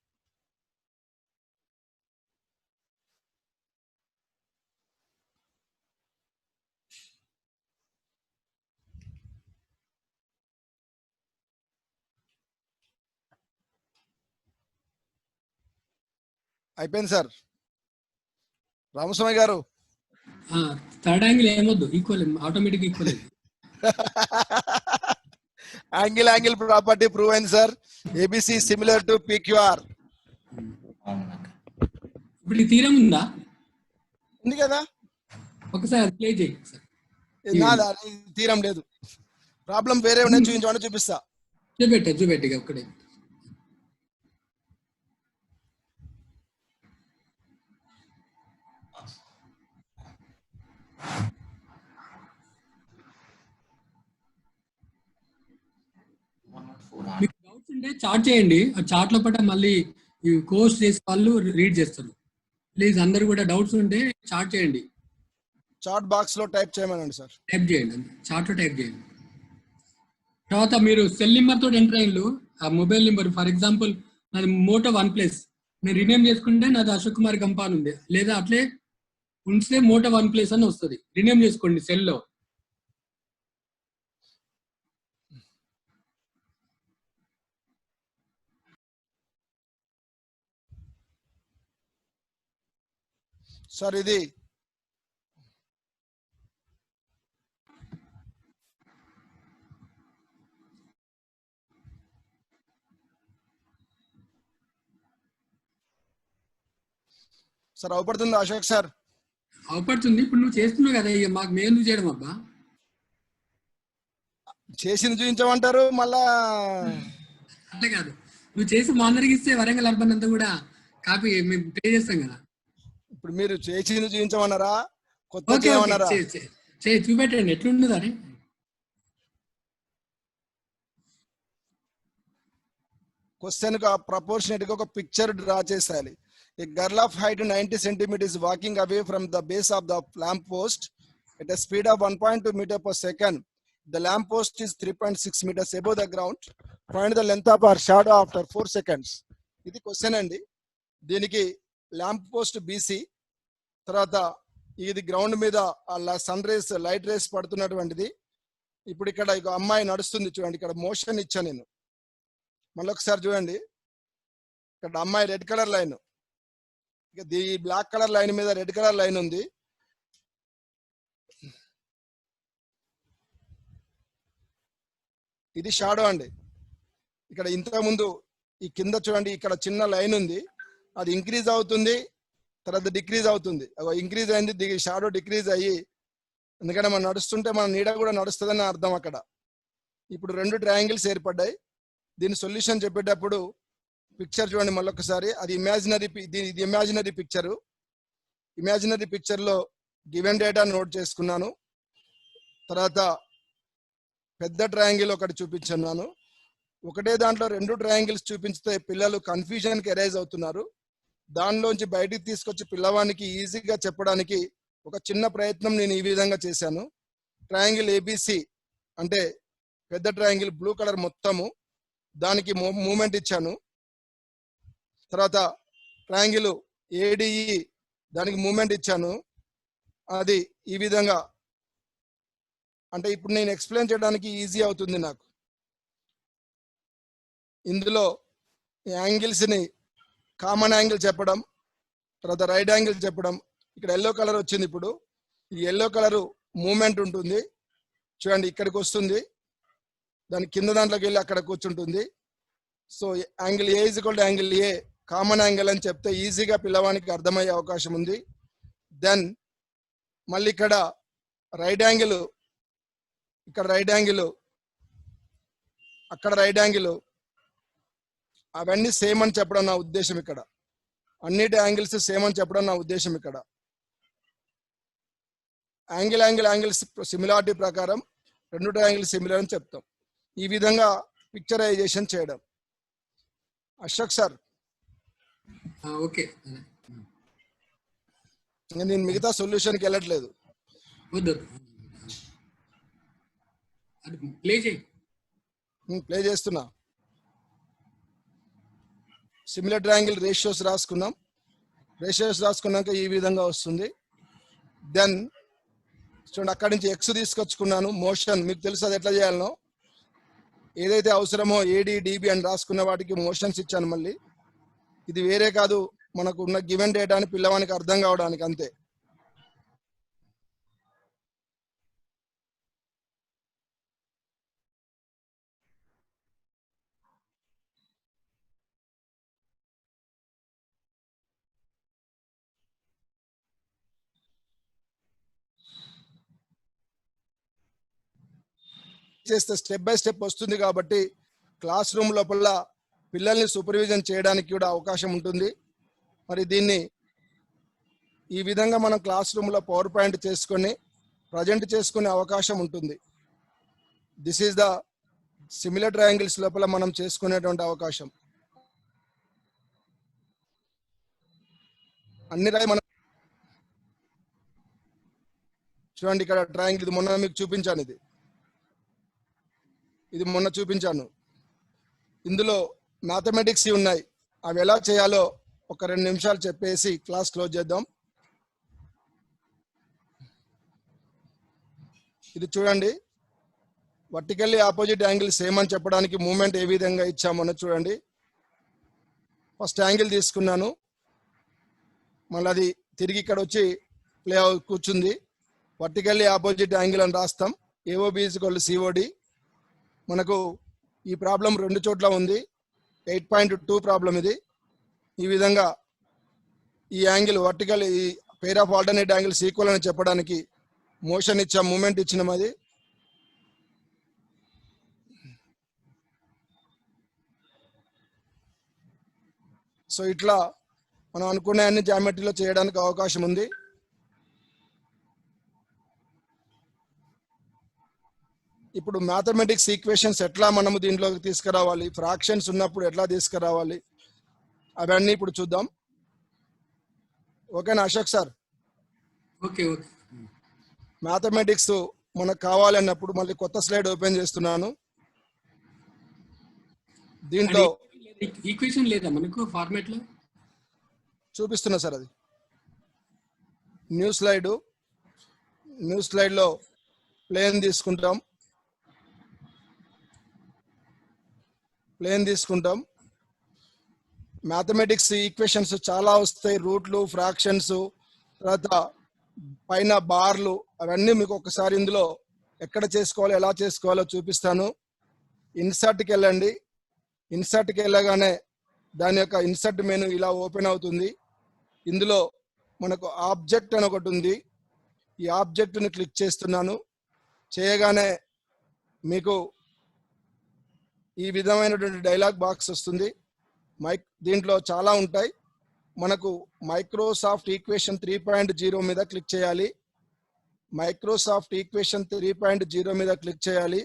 అయిపోయింది sir. Ramaswamy garu, third angle ఏమొద్దు, equal automatic equal. Angle property prove అయింది sir. ABC similar to PQR. ఇప్పుడు ఈ తీరం ఉందా? ఉంది కదా, ఒకసారి ప్లే చేయి సార్. నాదా తీరం లేదు, ప్రాబ్లం వేరే ఉన్నాయి, చూపించమని చూపిస్తా. చూపెట్టి ఒక్కడే. మీకు డౌట్స్ ఉంటే చాట్ చేయండి. ఆ చాట్ లోపల మళ్ళీ ఈ కోర్స్ చేసే వాళ్ళు రీడ్ చేస్తారు. ప్లీజ్ అందరు కూడా డౌట్స్ ఉంటే చాట్ చేయండి, చాట్ బాక్స్ లో టైప్ చేయమనండి సార్. టైప్ చేయండి, చాట్ లో టైప్ చేయండి. తర్వాత మీరు సెల్ నెంబర్ తోటి ఎంటర్ అయ్యిండు, ఆ మొబైల్ నెంబర్ ఫర్ ఎగ్జాంపుల్ నాది మోటో OnePlus, నేను రినేమ్ చేసుకుంటే నాది అశోక్ కుమార్ గంపాన్ ఉంది, లేదా అట్లే ఉంచితే మోటో OnePlus అని వస్తుంది. రినేమ్ చేసుకోండి సెల్ లో. సార్ ఇది సార్ అవపడుతుంది అశోక్ సార్. అవపడుతుంది. ఇప్పుడు నువ్వు చేస్తున్నావు కదా, ఇక మాకు మేము చేయడం అబ్బా. చేసింది చూపించమంటారు మళ్ళా. అట్లే కాదు, నువ్వు చేసి మా అందరికి ఇస్తే వరంగల్ అర్బన్ అంతా కూడా కాపీ మేము పే చేస్తాం కదా. ఇప్పుడు మీరు చేసింది చూపించమన్నారా, కొత్త ఓకే చేయమన్నారా? చూపెట్టండి ఎట్లుండదు అని. క్వశ్చన్ కు ప్రపోర్షనేట్ గా ఒక పిక్చర్ డ్రా చేసేయాలి. A girl of height 90 centimeters is walking away from the base of the lamp post at a speed of 1.2 meter per second. The lamp post is 3.6 meters above the ground. Find the length of her shadow after 4 seconds. ఇది question అండి. దీనికి lamp post BC, తర్వాత ఇది ground మీద sun rays light race పడుతున్నటువంటిది. ఇప్పుడు ఇక్కడ ఇక అమ్మాయి నడుస్తుంది చూడండి, ఇక్కడ మోషన్ ఇచ్చా నేను. మళ్ళీ ఒకసారి చూడండి, ఇక్కడ అమ్మాయి రెడ్ కలర్ లైన్, ఈ బ్లాక్ కలర్ లైన్ మీద రెడ్ కలర్ లైన్ ఉంది. ఇది షాడో అండి. ఇక్కడ ఇంతకు ముందు ఈ కింద చూడండి, ఇక్కడ చిన్న లైన్ ఉంది, అది ఇంక్రీజ్ అవుతుంది, తర్వాత డిక్రీజ్ అవుతుంది. ఇంక్రీజ్ అయింది, షాడో డిక్రీజ్ అయ్యి, ఎందుకంటే మనం నడుస్తుంటే మన నీడ కూడా నడుస్తుందని అర్థం అక్కడ. ఇప్పుడు రెండు ట్రయాంగిల్స్ ఏర్పడ్డాయి. దీని సొల్యూషన్ చెప్పేటప్పుడు పిక్చర్ చూడండి మళ్ళొకసారి. అది ఇమాజినరీ, ఇది ఇమాజినరీ పిక్చరు. ఇమాజినరీ పిక్చర్ లో గివెన్ డేటా నోట్ చేసుకున్నాను. తర్వాత పెద్ద ట్రయాంగిల్ ఒకటి చూపించున్నాను. ఒకటే దాంట్లో రెండు ట్రయాంగిల్స్ చూపించితే పిల్లలు కన్ఫ్యూజన్ కి ఎరైజ్ అవుతున్నారు. దానిలోంచి బయటికి తీసుకొచ్చి పిల్లవానికి ఈజీగా చెప్పడానికి ఒక చిన్న ప్రయత్నం నేను ఈ విధంగా చేశాను. ట్రయాంగిల్ ఏబిసి అంటే పెద్ద ట్రయాంగిల్ బ్లూ కలర్ మొత్తము, దానికి మూమెంట్ ఇచ్చాను. తర్వాత ట్రయాంగిల్ ఏడిఈ దానికి మూమెంట్ ఇచ్చాను. అది ఈ విధంగా, అంటే ఇప్పుడు నేను ఎక్స్ప్లెయిన్ చేయడానికి ఈజీ అవుతుంది నాకు. ఇందులో యాంగిల్స్ ని కామన్ యాంగిల్ చెప్పడం, తర్వాత రైట్ యాంగిల్ చెప్పడం. ఇక్కడ ఎల్లో కలర్ వచ్చింది. ఇప్పుడు ఈ ఎల్లో కలర్ మూమెంట్ ఉంటుంది చూడండి, ఇక్కడికి వస్తుంది, దాని కింద దాంట్లోకి వెళ్ళి అక్కడ కూర్చుంటుంది. So angle A is equal to angle a common angle అని చెప్తే ఈజీగా పిల్లవానికి అర్థమయ్యే అవకాశం ఉంది. దెన్ మళ్ళీ ఇక్కడ రైట్ యాంగిల్, ఇక్కడ రైట్ యాంగిల్, అక్కడ రైట్ యాంగిల్, అవన్నీ సేమ్ అని చెప్పడం నా ఉద్దేశం. ఇక్కడ అన్నిటి యాంగిల్స్ సేమ్ అని చెప్పడం నా ఉద్దేశం. ఇక్కడ యాంగిల్స్ సిమిలారిటీ ప్రకారం రెండు ట్రయాంగిల్ సిమిలర్ అని చెప్తాం. ఈ విధంగా పిక్చరైజేషన్ చేయడం. అశోక్ సార్ ఓకే, నేను మిగతా సొల్యూషన్కి వెళ్ళట్లేదు. ప్లే చేస్తున్నా. సిమిలర్ ట్రయాంగిల్ రేషియోస్ రాసుకున్నాం. రేషియోస్ రాసుకున్నాక ఈ విధంగా వస్తుంది. దెన్ చూడండి, అక్కడి నుంచి ఎక్స్ తీసుకొచ్చుకున్నాను. మోషన్ మీకు తెలుసు అది ఎట్లా చేయాలనో. ఏదైతే అవసరమో ఏడి డిబి అని రాసుకున్న వాటికి మోషన్స్ ఇచ్చాను. మళ్ళీ ఇది వేరే కాదు, మనకు ఉన్న గివెన్ డేటా అని పిల్లవానికి అర్థం కావడానికి అంతే. చేస్తే స్టెప్ బై స్టెప్ వస్తుంది కాబట్టి క్లాస్ రూమ్ లోపల పిల్లల్ని సూపర్విజన్ చేయడానికి కూడా అవకాశం ఉంటుంది. మరి దీన్ని ఈ విధంగా మనం క్లాస్ రూమ్లో పవర్ పాయింట్ చేసుకొని ప్రజెంట్ చేసుకునే అవకాశం ఉంటుంది. This is the similar triangles లోపల మనం చేసుకునేటువంటి అవకాశం అన్ని మనం చూడండి. ఇక్కడ ట్రయాంగిల్ ఇది మొన్న మీకు చూపించాను, ఇది మొన్న చూపించాను. ఇందులో మ్యాథమెటిక్స్ ఉన్నాయి, అవి ఎలా చేయాలో ఒక 2 నిమిషాలు చెప్పేసి క్లాస్ క్లోజ్ చేద్దాం. ఇది చూడండి, వర్టికల్లీ ఆపోజిట్ యాంగిల్ సేమ్ అని చెప్పడానికి మూమెంట్ ఏ విధంగా ఇచ్చామో చూడండి. ఫస్ట్ యాంగిల్ తీసుకున్నాను, మళ్ళీ అది తిరిగి ఇక్కడ వచ్చి ప్లే కూర్చుంది. వర్టికల్లీ ఆపోజిట్ యాంగిల్ అని రాస్తాం. AOB = COD. మనకు ఈ ప్రాబ్లం 2 చోట్ల ఉంది. 8.2 ప్రాబ్లం ఇది. ఈ విధంగా ఈ యాంగిల్ వర్టికల్, ఈ pair of alternate angles equal అని చెప్పడానికి మోషన్ ఇచ్చాం, మూమెంట్ ఇచ్చినాం. అది సో ఇట్లా మనం అనుకునే అన్ని జామెట్రీలో చేయడానికి అవకాశం ఉంది. ఇప్పుడు మ్యాథమెటిక్స్ ఈక్వేషన్స్ ఎట్లా మనము దీంట్లోకి తీసుకురావాలి, ఫ్రాక్షన్స్ ఉన్నప్పుడు ఎట్లా తీసుకురావాలి, అవన్నీ ఇప్పుడు చూద్దాం. ఓకేనా Ashok sir? Okay okay. Mathematics మనకు కావాలి అన్నప్పుడు మళ్ళీ కొత్త స్లైడ్ ఓపెన్ చేస్తున్నాను. దీంట్లో ఈక్వేషన్ లేదా మనకు ఫార్మాట్ లో చూపిస్తున్నా సార్. అది న్యూ స్లైడ్ లో ప్లేన్ తీసుకుంటాం. మ్యాథమెటిక్స్ ఈక్వేషన్స్ చాలా వస్తాయి, రూట్లు, ఫ్రాక్షన్స్, తర్వాత పైన బార్లు, అవన్నీ మీకు ఒకసారి ఇందులో ఎక్కడ చేసుకోవాలో ఎలా చేసుకోవాలో చూపిస్తాను. ఇన్సర్ట్కి వెళ్ళండి. ఇన్సర్ట్కి వెళ్ళగానే దాని యొక్క ఇన్సర్ట్ మెనూ ఇలా ఓపెన్ అవుతుంది. ఇందులో మనకు ఆబ్జెక్ట్ అని ఒకటి ఉంది. ఈ ఆబ్జెక్ట్ని క్లిక్ చేస్తున్నాను. చేయగానే మీకు ఈ విధమైనటువంటి డైలాగ్ బాక్స్ వస్తుంది. దీంట్లో చాలా ఉంటాయి. మనకు మైక్రోసాఫ్ట్ ఈక్వేషన్ 3.0 మీద క్లిక్ చేయాలి. మైక్రోసాఫ్ట్ ఈక్వేషన్ 3.0 మీద క్లిక్ చేయాలి.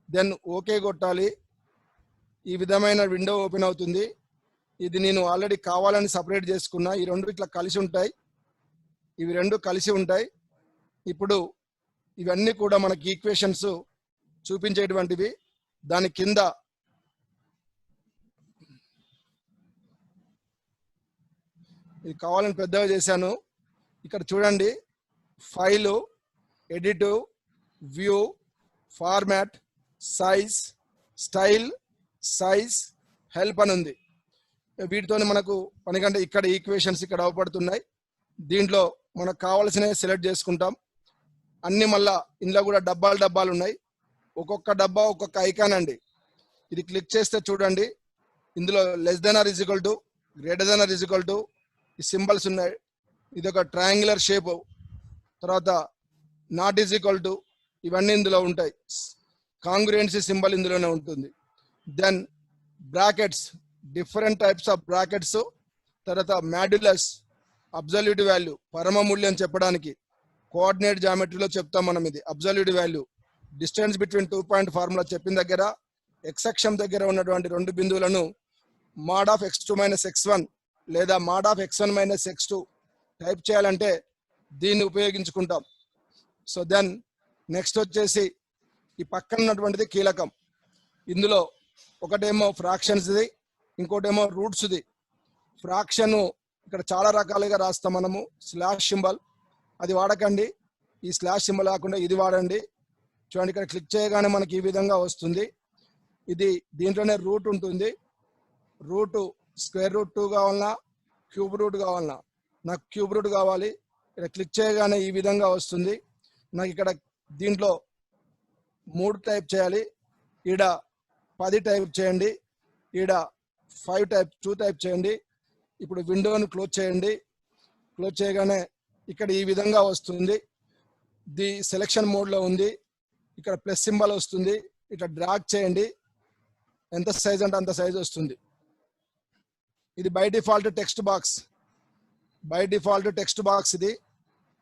దెన్ ఓకే కొట్టాలి. ఈ విధమైన విండో ఓపెన్ అవుతుంది. ఇది నేను ఆల్రెడీ కావాలని సపరేట్ చేసుకున్నా. ఈ 2 ఇట్లా కలిసి ఉంటాయి, ఇవి 2 కలిసి ఉంటాయి. ఇప్పుడు ఇవన్నీ కూడా మనకి ఈక్వేషన్స్ చూపించేటువంటివి. దాని కింద ఇది కావాలని పెద్దగా చేశాను. ఇక్కడ చూడండి, file, edit, view, format, size, style, size, help అని ఉంది. వీటితో మనకు పని కంటే ఇక్కడ ఈక్వేషన్స్ ఇక్కడ అవపడుతున్నాయి. దీంట్లో మనకు కావాల్సినవి సెలెక్ట్ చేసుకుంటాం. అన్ని మళ్ళా ఇందులో కూడా డబ్బాలు ఉన్నాయి. ఒక్కొక్క డబ్బా ఒక్కొక్క ఐకాన్ అండి. ఇది క్లిక్ చేస్తే చూడండి, ఇందులో <= greater ఈ సింబల్స్ ఉన్నాయి. ఇది ఒక ట్రయాంగులర్ షేప్. తర్వాత not = ఇవన్నీ ఇందులో ఉంటాయి. కాంగ్రుయెన్సీ సింబల్ ఇందులోనే ఉంటుంది. Then brackets, different types of brackets. తర్వాత మాడ్యులస్, అబ్సల్యూట్ వాల్యూ, పరమ మూల్యం చెప్పడానికి కోఆర్డినేట్ జామెట్రీలో చెప్తాం మనం. ఇది absolute value. Distance between 2 point formula చెప్పిన దగ్గర ఎక్స్ అక్షం దగ్గర ఉన్నటువంటి 2 బిందువులను mod of x2 - x1 లేదా mod of x1 - x2 type చేయాలంటే దీన్ని ఉపయోగించుకుంటాం. సో దెన్ నెక్స్ట్ వచ్చేసి ఈ పక్కన ఉన్నటువంటిది కీలకం. ఇందులో ఒకటేమో ఫ్రాక్షన్స్ది, ఇంకోటేమో రూట్స్ది. ఫ్రాక్షన్ ఇక్కడ చాలా రకాలుగా రాస్తాం మనము. స్లాష్ సింబల్ అది వాడకండి, ఈ స్లాష్ సింబల్ కాకుండా ఇది వాడండి. చూడండి, ఇక్కడ క్లిక్ చేయగానే మనకి ఈ విధంగా వస్తుంది. ఇది దీంట్లోనే రూట్ ఉంటుంది. రూట్ √2 కావాలన్నా, క్యూబ్ రూట్ కావాలన్నా. నాకు క్యూబ్ రూట్ కావాలి. ఇక్కడ క్లిక్ చేయగానే ఈ విధంగా వస్తుంది. నాకు ఇక్కడ దీంట్లో 3 టైప్ చేయాలి. ఈడ 10 టైప్ చేయండి, ఈడ 2 టైప్ చేయండి. ఇప్పుడు విండోని క్లోజ్ చేయండి. క్లోజ్ చేయగానే ఇక్కడ ఈ విధంగా వస్తుంది. ది సెలెక్షన్ మోడ్లో ఉంది. ఇక్కడ ప్లస్ సింబల్ వస్తుంది. ఇట్లా డ్రాగ్ చేయండి, ఎంత సైజ్ అంటే అంత సైజ్ వస్తుంది. ఇది బై డిఫాల్ట్ టెక్స్ట్ బాక్స్. ఇది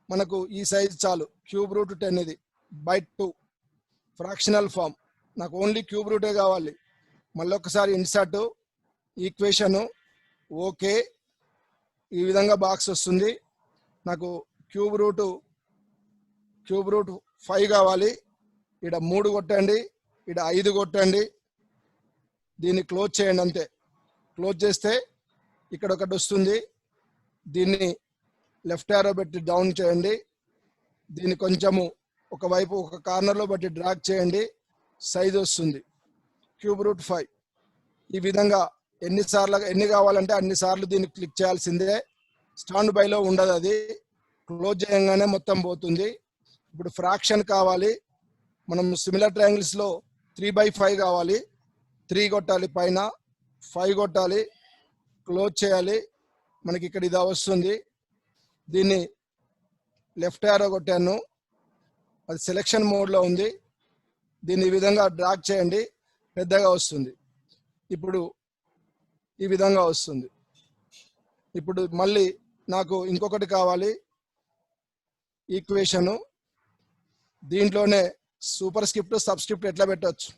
మనకు ఈ సైజ్ చాలు. క్యూబ్ రూట్ 10 ఇది /2 ఫ్రాక్షనల్ ఫామ్. నాకు ఓన్లీ క్యూబ్ రూటే కావాలి. మళ్ళీ ఒకసారి ఇన్సర్ట్ ఈక్వేషన్ ఓకే. ఈ విధంగా బాక్స్ వస్తుంది. నాకు క్యూబ్ రూట్ 5 కావాలి. ఇక్కడ 3 కొట్టండి, ఇక్కడ 5 కొట్టండి, దీన్ని క్లోజ్ చేయండి. అంతే. క్లోజ్ చేస్తే ఇక్కడ ఒకటి వస్తుంది. దీన్ని లెఫ్ట్ యారో పెట్టి డౌన్ చేయండి. దీన్ని కొంచెము ఒకవైపు ఒక కార్నర్లో బట్టి డ్రాగ్ చేయండి. సైజ్ వస్తుంది క్యూబ్ రూట్ 5. ఈ విధంగా ఎన్ని కావాలంటే అన్నిసార్లు దీన్ని క్లిక్ చేయాల్సిందే. స్టాండ్ బైలో ఉండదు, అది క్లోజ్ చేయగానే మొత్తం పోతుంది. ఇప్పుడు ఫ్రాక్షన్ కావాలి. మనం సిమిలర్ ట్రయాంగిల్స్లో 3/5 కావాలి. 3 కొట్టాలి, పైన 5 కొట్టాలి, క్లోజ్ చేయాలి. మనకి ఇక్కడ ఇది వస్తుంది. దీన్ని లెఫ్ట్ యారో కొట్టాను, అది సెలెక్షన్ మోడ్లో ఉంది. దీన్ని ఈ విధంగా డ్రాగ్ చేయండి, పెద్దగా వస్తుంది. ఇప్పుడు ఈ విధంగా వస్తుంది. ఇప్పుడు మళ్ళీ నాకు ఇంకొకటి కావాలి, ఈక్వేషను. దీంట్లోనే సూపర్ స్క్రిప్ట్ సబ్స్క్రిప్ట్ ఎట్లా పెట్టవచ్చు,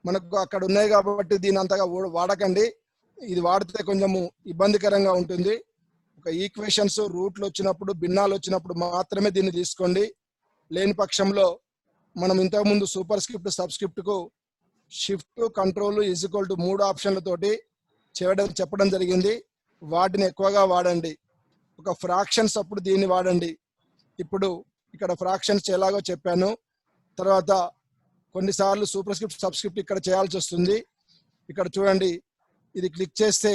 మనకు అక్కడ ఉన్నాయి కాబట్టి దీని అంతగా వాడకండి. ఇది వాడితే కొంచెము ఇబ్బందికరంగా ఉంటుంది. ఒక ఈక్వేషన్స్ రూట్లు వచ్చినప్పుడు, భిన్నాలు వచ్చినప్పుడు మాత్రమే దీన్ని తీసుకోండి. లేని పక్షంలో మనం ఇంతకుముందు సూపర్ స్క్రిప్ట్ సబ్స్క్రిప్ట్కు షిఫ్ట్ కంట్రోల్ ఈజ్ఈక్వల్ టు 3 ఆప్షన్లతోటి చెప్పడం జరిగింది. వాటిని ఎక్కువగా వాడండి. ఒక ఫ్రాక్షన్స్ అప్పుడు దీన్ని వాడండి. ఇప్పుడు ఇక్కడ ఫ్రాక్షన్స్ ఎలాగో చెప్పాను. తర్వాత కొన్నిసార్లు సూపర్ స్క్రిప్ట్ సబ్స్క్రిప్ట్ ఇక్కడ చేయాల్సి వస్తుంది. ఇక్కడ చూడండి, ఇది క్లిక్ చేస్తే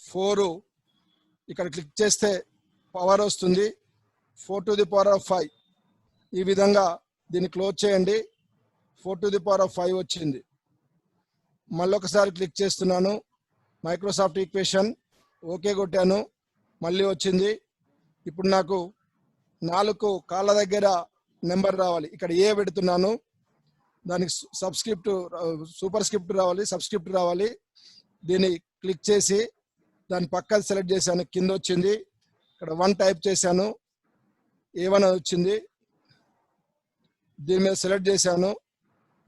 4 ఇక్కడ క్లిక్ చేస్తే పవర్ వస్తుంది 4 to the power of 5. ఈ విధంగా దీన్ని క్లోజ్ చేయండి. 4 to the power of 5 వచ్చింది. మళ్ళీ ఒకసారి క్లిక్ చేస్తున్నాను, మైక్రోసాఫ్ట్ ఈక్వేషన్ ఓకే కొట్టాను, మళ్ళీ వచ్చింది. ఇప్పుడు నాకు 4 కాళ్ళ దగ్గర నెంబర్ రావాలి. ఇక్కడ ఏ పెడుతున్నాను, దానికి సూపర్ స్క్రిప్ట్ రావాలి, సబ్స్క్రిప్ట్ రావాలి. దీన్ని క్లిక్ చేసి దాని పక్కన సెలెక్ట్ చేశాను, కింద వచ్చింది. ఇక్కడ 1 టైప్ చేశాను, A1 వచ్చింది. దీని మీద సెలెక్ట్ చేశాను,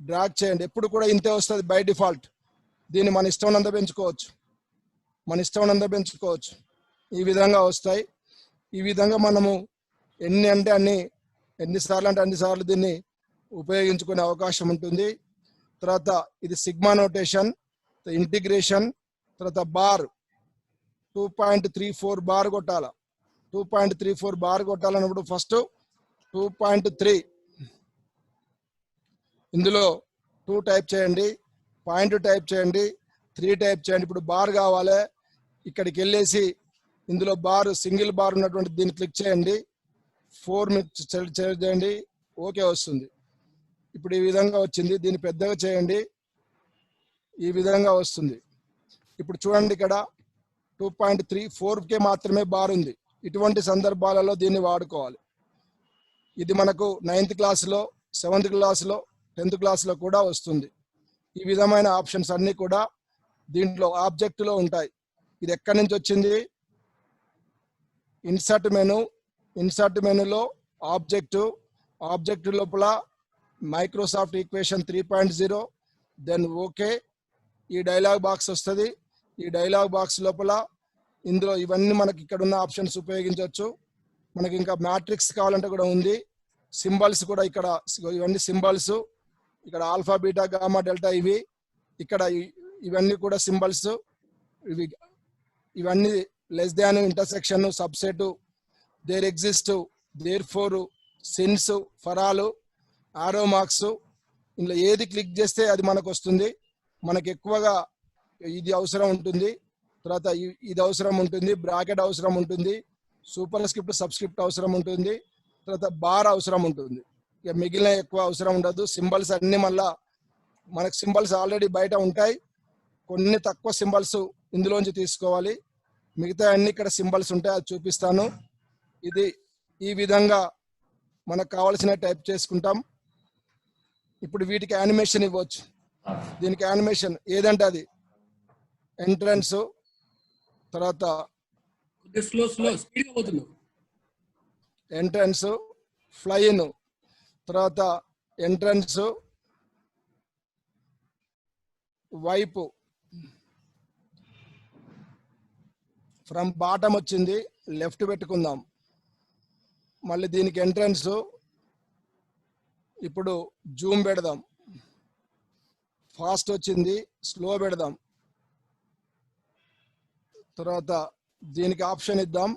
డ్రాగ్ చేయండి. ఎప్పుడు కూడా ఇంతే వస్తుంది బై డిఫాల్ట్. దీన్ని మన ఇష్టం ఉన్నంత పెంచుకోవచ్చు. ఈ విధంగా వస్తాయి. ఈ విధంగా మనము ఎన్నిసార్లు అంటే అన్నిసార్లు దీన్ని ఉపయోగించుకునే అవకాశం ఉంటుంది. తర్వాత ఇది సిగ్మా నోటేషన్, ఇంటిగ్రేషన్, తర్వాత బార్ 2.34 బార్ కొట్టాల. 2.34 బార్ కొట్టాలన్నప్పుడు ఫస్ట్ 2.3 ఇందులో 2 టైప్ చేయండి, పాయింట్ టైప్ చేయండి, 3 టైప్ చేయండి. ఇప్పుడు బార్ కావాలి, ఇక్కడికి వెళ్ళేసి ఇందులో బార్ సింగిల్ బార్ ఉన్నటువంటి దీన్ని క్లిక్ చేయండి, 4 సెలెక్ట్ చేయండి, ఓకే వస్తుంది. ఇప్పుడు ఈ విధంగా వచ్చింది. దీన్ని పెద్దగా చేయండి, ఈ విధంగా వస్తుంది. ఇప్పుడు చూడండి, ఇక్కడ 2.34కే మాత్రమే బార్ ఉంది. ఇటువంటి సందర్భాలలో దీన్ని వాడుకోవాలి. ఇది మనకు 9th క్లాస్లో, 7th క్లాస్లో, 10th క్లాస్లో కూడా వస్తుంది. ఈ విధమైన ఆప్షన్స్ అన్నీ కూడా దీంట్లో ఆబ్జెక్ట్లో ఉంటాయి. ఇది ఎక్కడి నుంచి వచ్చింది, ఇన్సర్ట్ మెనూలో ఆబ్జెక్ట్ లోపల మైక్రోసాఫ్ట్ ఈక్వేషన్ 3.0, దెన్ ఓకే. ఈ డైలాగ్ బాక్స్ వస్తుంది. ఈ డైలాగ్ బాక్స్ లోపల ఇందులో ఇవన్నీ మనకి ఇక్కడ ఉన్న ఆప్షన్స్ ఉపయోగించవచ్చు. మనకి ఇంకా మ్యాట్రిక్స్ కావాలంటే కూడా ఉంది. సింబల్స్ కూడా ఇక్కడ, ఇవన్నీ సింబల్స్. ఇక్కడ ఆల్ఫా, బీటా, గామా, డెల్టా, ఇవి ఇక్కడ ఇవన్నీ కూడా సింబల్స్. ఇవన్నీ less than, intersection, subset, there exist, therefore, since, ఫరాలు, ఆరో మార్క్స్. ఇందులో ఏది క్లిక్ చేస్తే అది మనకు వస్తుంది. మనకు ఎక్కువగా ఇది అవసరం ఉంటుంది, తర్వాత ఇది అవసరం ఉంటుంది, బ్రాకెట్ అవసరం ఉంటుంది, సూపర్ స్క్రిప్ట్ సబ్స్క్రిప్ట్ అవసరం ఉంటుంది, తర్వాత బార్ అవసరం ఉంటుంది. ఇక మిగిలిన ఎక్కువ అవసరం ఉండదు. సింబల్స్ అన్ని మళ్ళా మనకు సింబల్స్ ఆల్రెడీ బయట ఉంటాయి. కొన్ని తక్కువ సింబల్స్ ఇందులోంచి తీసుకోవాలి. మిగతా అన్ని ఇక్కడ సింబల్స్ ఉంటాయి, అది చూపిస్తాను. ఇది ఈ విధంగా మనకు కావాల్సిన టైప్ చేసుకుంటాం. ఇప్పుడు వీటికి యానిమేషన్ ఇవ్వచ్చు. దీనికి యానిమేషన్ ఏదంటే అది ఎంట్రన్స్, తర్వాత స్లో స్పీడ్ గా పోతున్నావు, ఎంట్రన్స్, ఫ్లై ఇన్, తర్వాత ఎంట్రన్స్, వైపు ఫ్రమ్ బాటమ్ వచ్చింది, లెఫ్ట్ పెట్టుకుందాం. మళ్ళీ దీనికి ఎంట్రన్స్, ఇప్పుడు జూమ్ పెడదాం. ఫాస్ట్ వచ్చింది, స్లో పెడదాం. తర్వాత దీనికి ఆప్షన్ ఇద్దాం,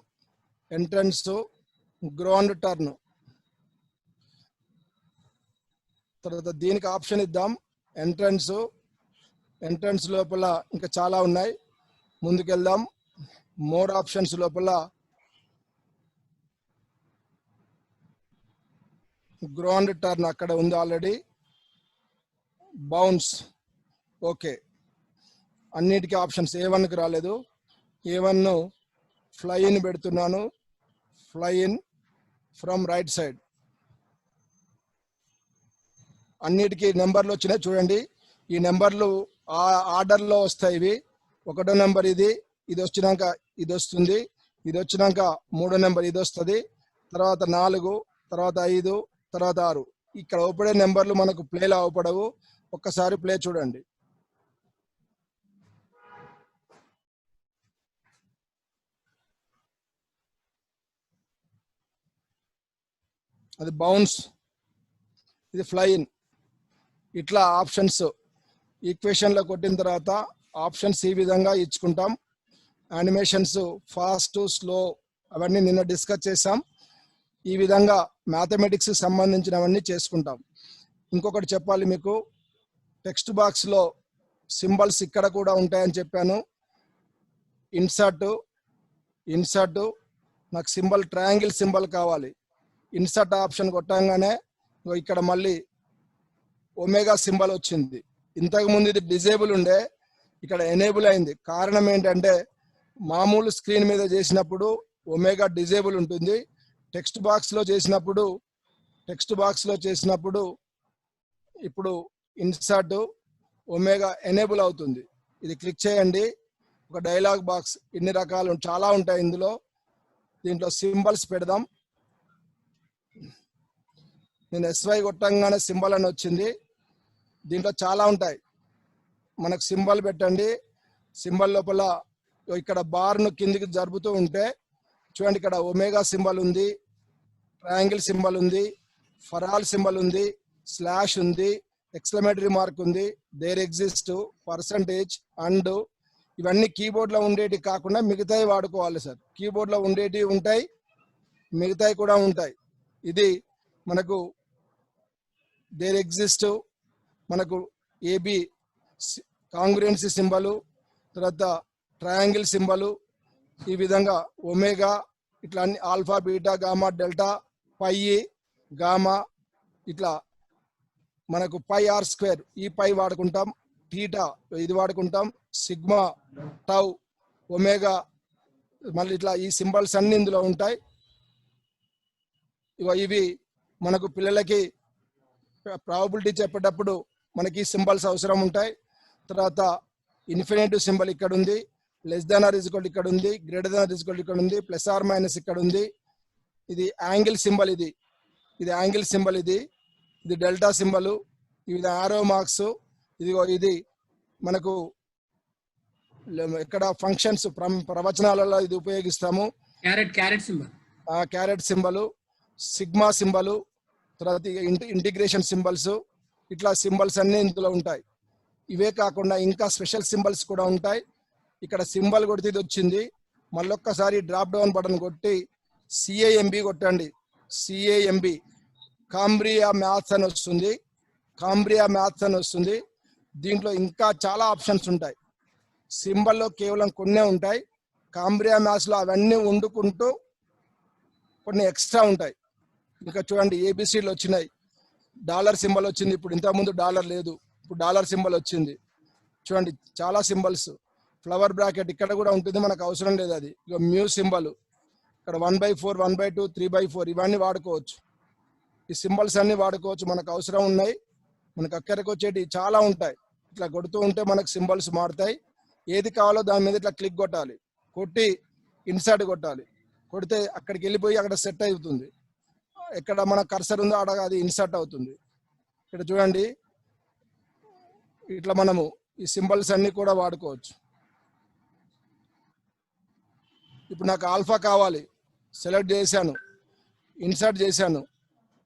ఎంట్రన్స్, గ్రౌండ్ టర్న్. తర్వాత దీనికి ఆప్షన్ ఇద్దాం, ఎంట్రన్స్. ఎంట్రన్స్ లోపల ఇంకా చాలా ఉన్నాయి, ముందుకెళ్దాం. మోర్ ఆప్షన్స్ లోపల గ్రౌండ్ టర్న్ అక్కడ ఉంది ఆల్రెడీ. Bounce, okay. అన్నిటికీ ఆప్షన్స్ A1కి రాలేదు. A1 ఫ్లై ఇన్ పెడుతున్నాను, fly in from right side. అన్నిటికీ నెంబర్లు వచ్చినాయి చూడండి. ఈ నెంబర్లు ఆ ఆర్డర్లో వస్తాయి. ఇవి 1వ నెంబర్ ఇది, ఇది వచ్చినాక ఇది వస్తుంది, ఇది వచ్చినాక 3వ నెంబర్ ఇది వస్తుంది, తర్వాత 4, తర్వాత 5, తర్వాత 6. ఇక్కడ ఓపడే నెంబర్లు మనకు ప్లేలో అవపడవు. ఒక్కసారి ప్లే చూడండి. అది బౌన్స్, ఇది ఫ్లై ఇన్. ఇట్లా ఆప్షన్స్ ఈక్వేషన్లో కొట్టిన తర్వాత ఆప్షన్స్ ఈ విధంగా ఇచ్చుకుంటాం. యానిమేషన్స్ ఫాస్ట్, స్లో అవన్నీ నిన్న డిస్కస్ చేసాం. ఈ విధంగా మ్యాథమెటిక్స్ సంబంధించినవన్నీ చేసుకుంటాం. ఇంకొకటి చెప్పాలి మీకు, టెక్స్ట్ బాక్స్లో సింబల్స్ ఇక్కడ కూడా ఉంటాయని చెప్పాను. ఇన్సర్ట్ నాకు సింబల్ ట్రయాంగిల్ సింబల్ కావాలి. ఇన్సర్ట్ ఆప్షన్ కొట్టంగానే ఇక్కడ మళ్ళీ ఒమేగా సింబల్ వచ్చింది. ఇంతకుముందు ఇది డిజేబుల్ ఉండే, ఇక్కడ ఎనేబుల్ అయింది. కారణం ఏంటంటే మామూలు స్క్రీన్ మీద చేసినప్పుడు ఒమేగా డిజేబుల్ ఉంటుంది, టెక్స్ట్ బాక్స్లో చేసినప్పుడు ఇప్పుడు ఇన్సర్ట్ ఒమేగా ఎనేబుల్ అవుతుంది. ఇది క్లిక్ చేయండి. ఒక డైలాగ్ బాక్స్, ఇన్ని రకాలు చాలా ఉంటాయి ఇందులో. దీంట్లో సింబల్స్ పెడదాం. నేను SY కొట్టంగానే సింబల్ అని వచ్చింది. దీంట్లో చాలా ఉంటాయి. మనకు సింబల్ పెట్టండి. సింబల్ లోపల ఇక్కడ బార్ను కిందికి జరుపుతూ ఉంటే చూడండి, ఇక్కడ ఒమేగా సింబల్ ఉంది, ట్రయాంగిల్ సింబల్ ఉంది, ఫరాల్ సింబల్ ఉంది, స్లాష్ ఉంది, ఎక్స్క్లమేటరీ మార్క్ ఉంది, దేర్ ఎగ్జిస్ట్, పర్సంటేజ్, అండ్. ఇవన్నీ కీబోర్డ్లో ఉండేటి కాకుండా మిగతాయి వాడుకోవాలి సార్. కీబోర్డ్లో ఉండేటివి ఉంటాయి, మిగతాయి కూడా ఉంటాయి. ఇది మనకు దేర్ ఎగ్జిస్ట్, మనకు AB కాంగ్రుయెన్సీ సింబలు, తర్వాత ట్రయాంగిల్ సింబలు, ఈ విధంగా ఒమేగా, ఇట్లా అన్ని ఆల్ఫా, బీటా, గామా, డెల్టా, పై, గామా, ఇట్లా మనకు పై R², ఈ పై వాడుకుంటాం, టీటా ఇది వాడుకుంటాం, సిగ్మా, టౌ, ఒమేగా, మళ్ళీ ఇట్లా ఈ సింబల్స్ అన్ని ఇందులో ఉంటాయి. ఇవి మనకు పిల్లలకి ప్రాబబిలిటీ చెప్పేటప్పుడు మనకి సింబల్స్ అవసరం ఉంటాయి. తర్వాత ఇన్ఫినిటివ్ సింబల్ ఇక్కడ ఉంది, less than or is equal ఇక్కడ ఉంది, greater than or is equal ఇక్కడ ఉంది, ప్లస్ ఆర్ మైనస్ ఇక్కడ ఉంది. ఇది యాంగిల్ సింబల్, ఇది యాంగిల్ సింబల్, ఇది డెల్టా సింబల్, ఇది ఆరో మార్క్స్. ఇది మనకు ఇక్కడ ఫంక్షన్స్ ప్రవచనాలలో ఇది ఉపయోగిస్తాము. క్యారెట్ సింబల్, సిగ్మా సింబల్, తర్వాత ఇంటిగ్రేషన్ సింబల్స్, ఇట్లా సింబల్స్ అన్ని ఇందులో ఉంటాయి. ఇవే కాకుండా ఇంకా స్పెషల్ సింబల్స్ కూడా ఉంటాయి. ఇక్కడ సింబల్ కొడితే ఇది వచ్చింది. మళ్ళొక్కసారి డ్రాప్ డౌన్ బటన్ కొట్టి CAMB కొట్టండి. CAMB కాంబ్రియా మ్యాథ్స్ అని వస్తుంది. దీంట్లో ఇంకా చాలా ఆప్షన్స్ ఉంటాయి. సింబల్లో కేవలం కొన్నే ఉంటాయి. కాంబ్రియా మ్యాథ్స్లో అవన్నీ వండుకుంటూ కొన్ని ఎక్స్ట్రా ఉంటాయి. ఇంకా చూడండి, ABCలు వచ్చినాయి, డాలర్ సింబల్ వచ్చింది. ఇప్పుడు ఇంతకుముందు డాలర్ లేదు, ఇప్పుడు డాలర్ సింబల్ వచ్చింది. చూడండి, చాలా సింబల్స్. ఫ్లవర్ బ్రాకెట్ ఇక్కడ కూడా ఉంటుంది, మనకు అవసరం లేదు అది. ఇక మ్యూ సింబల్, ఇక్కడ 1/4, 1/2, 3/4 ఇవన్నీ వాడుకోవచ్చు. ఈ సింబల్స్ అన్ని వాడుకోవచ్చు, మనకు అవసరం ఉన్నాయి. మనకు అక్కడికి వచ్చేటి చాలా ఉంటాయి. ఇట్లా కొడుతూ ఉంటే మనకు సింబల్స్ మారుతాయి. ఏది కావాలో దాని మీద ఇట్లా క్లిక్ కొట్టాలి, కొట్టి ఇన్సర్ట్ కొట్టాలి. కొడితే అక్కడికి వెళ్ళిపోయి అక్కడ సెట్ అవుతుంది. ఎక్కడ మన కర్సర్ ఉందో ఆడ అది ఇన్సర్ట్ అవుతుంది. ఇక్కడ చూడండి, ఇట్లా మనము ఈ సింబల్స్ అన్ని కూడా వాడుకోవచ్చు. ఇప్పుడు నాకు ఆల్ఫా కావాలి, సెలెక్ట్ చేశాను, ఇన్సర్ట్ చేశాను,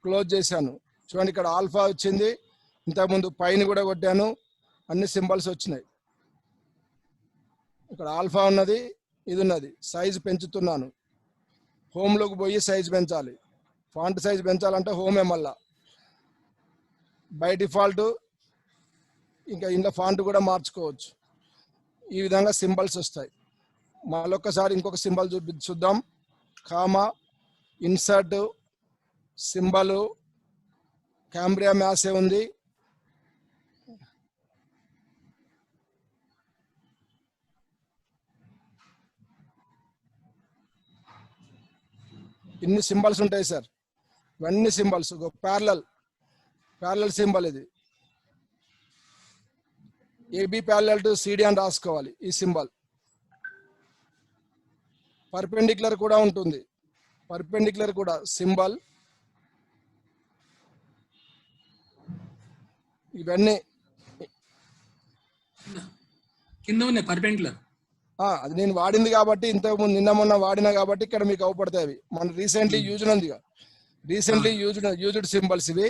క్లోజ్ చేశాను. చూడండి ఇక్కడ ఆల్ఫా వచ్చింది, ఇంతకుముందు పైన కూడా కొట్టాను, అన్ని సింబల్స్ వచ్చినాయి. ఇక్కడ ఆల్ఫా ఉన్నది, ఇది ఉన్నది. సైజు పెంచుతున్నాను, హోమ్లోకి పోయి సైజు పెంచాలి. ఫాంట్ సైజ్ పెంచాలంటే హోమే, మళ్ళా బై డిఫాల్ట్ ఇంకా ఇంట్లో ఫాంట్ కూడా మార్చుకోవచ్చు. ఈ విధంగా సింబల్స్ వస్తాయి. మళ్ళొక్కసారి ఇంకొక సింబల్ చూద్దాం. కామా, ఇన్సర్ట్, సింబల్, కాంబ్రియా మ్యాసే ఉంది. ఇన్ని సింబల్స్ ఉంటాయి సార్, ఇవన్నీ సింబల్స్. ప్యారలల్ సింబల్ ఇది. ఏబి ప్యారలల్ టు సిడి అని రాసుకోవాలి ఈ సింబల్. పర్పెండిక్యులర్ కూడా ఉంటుంది, పర్పెండిక్యులర్ కూడా సింబల్. ఇవన్నీ కింద ఉన్నాయి పర్పెండిక్యులర్. అది నేను వాడింది కాబట్టి, ఇంతకుముందు నిన్న మొన్న వాడినా కాబట్టి ఇక్కడ మీకు అవపడతాయి. అవి మన రీసెంట్లీ యూజ్డ్ ఉంది, రీసెంట్లీ యూజ్డ్ సింబల్స్ ఇవి.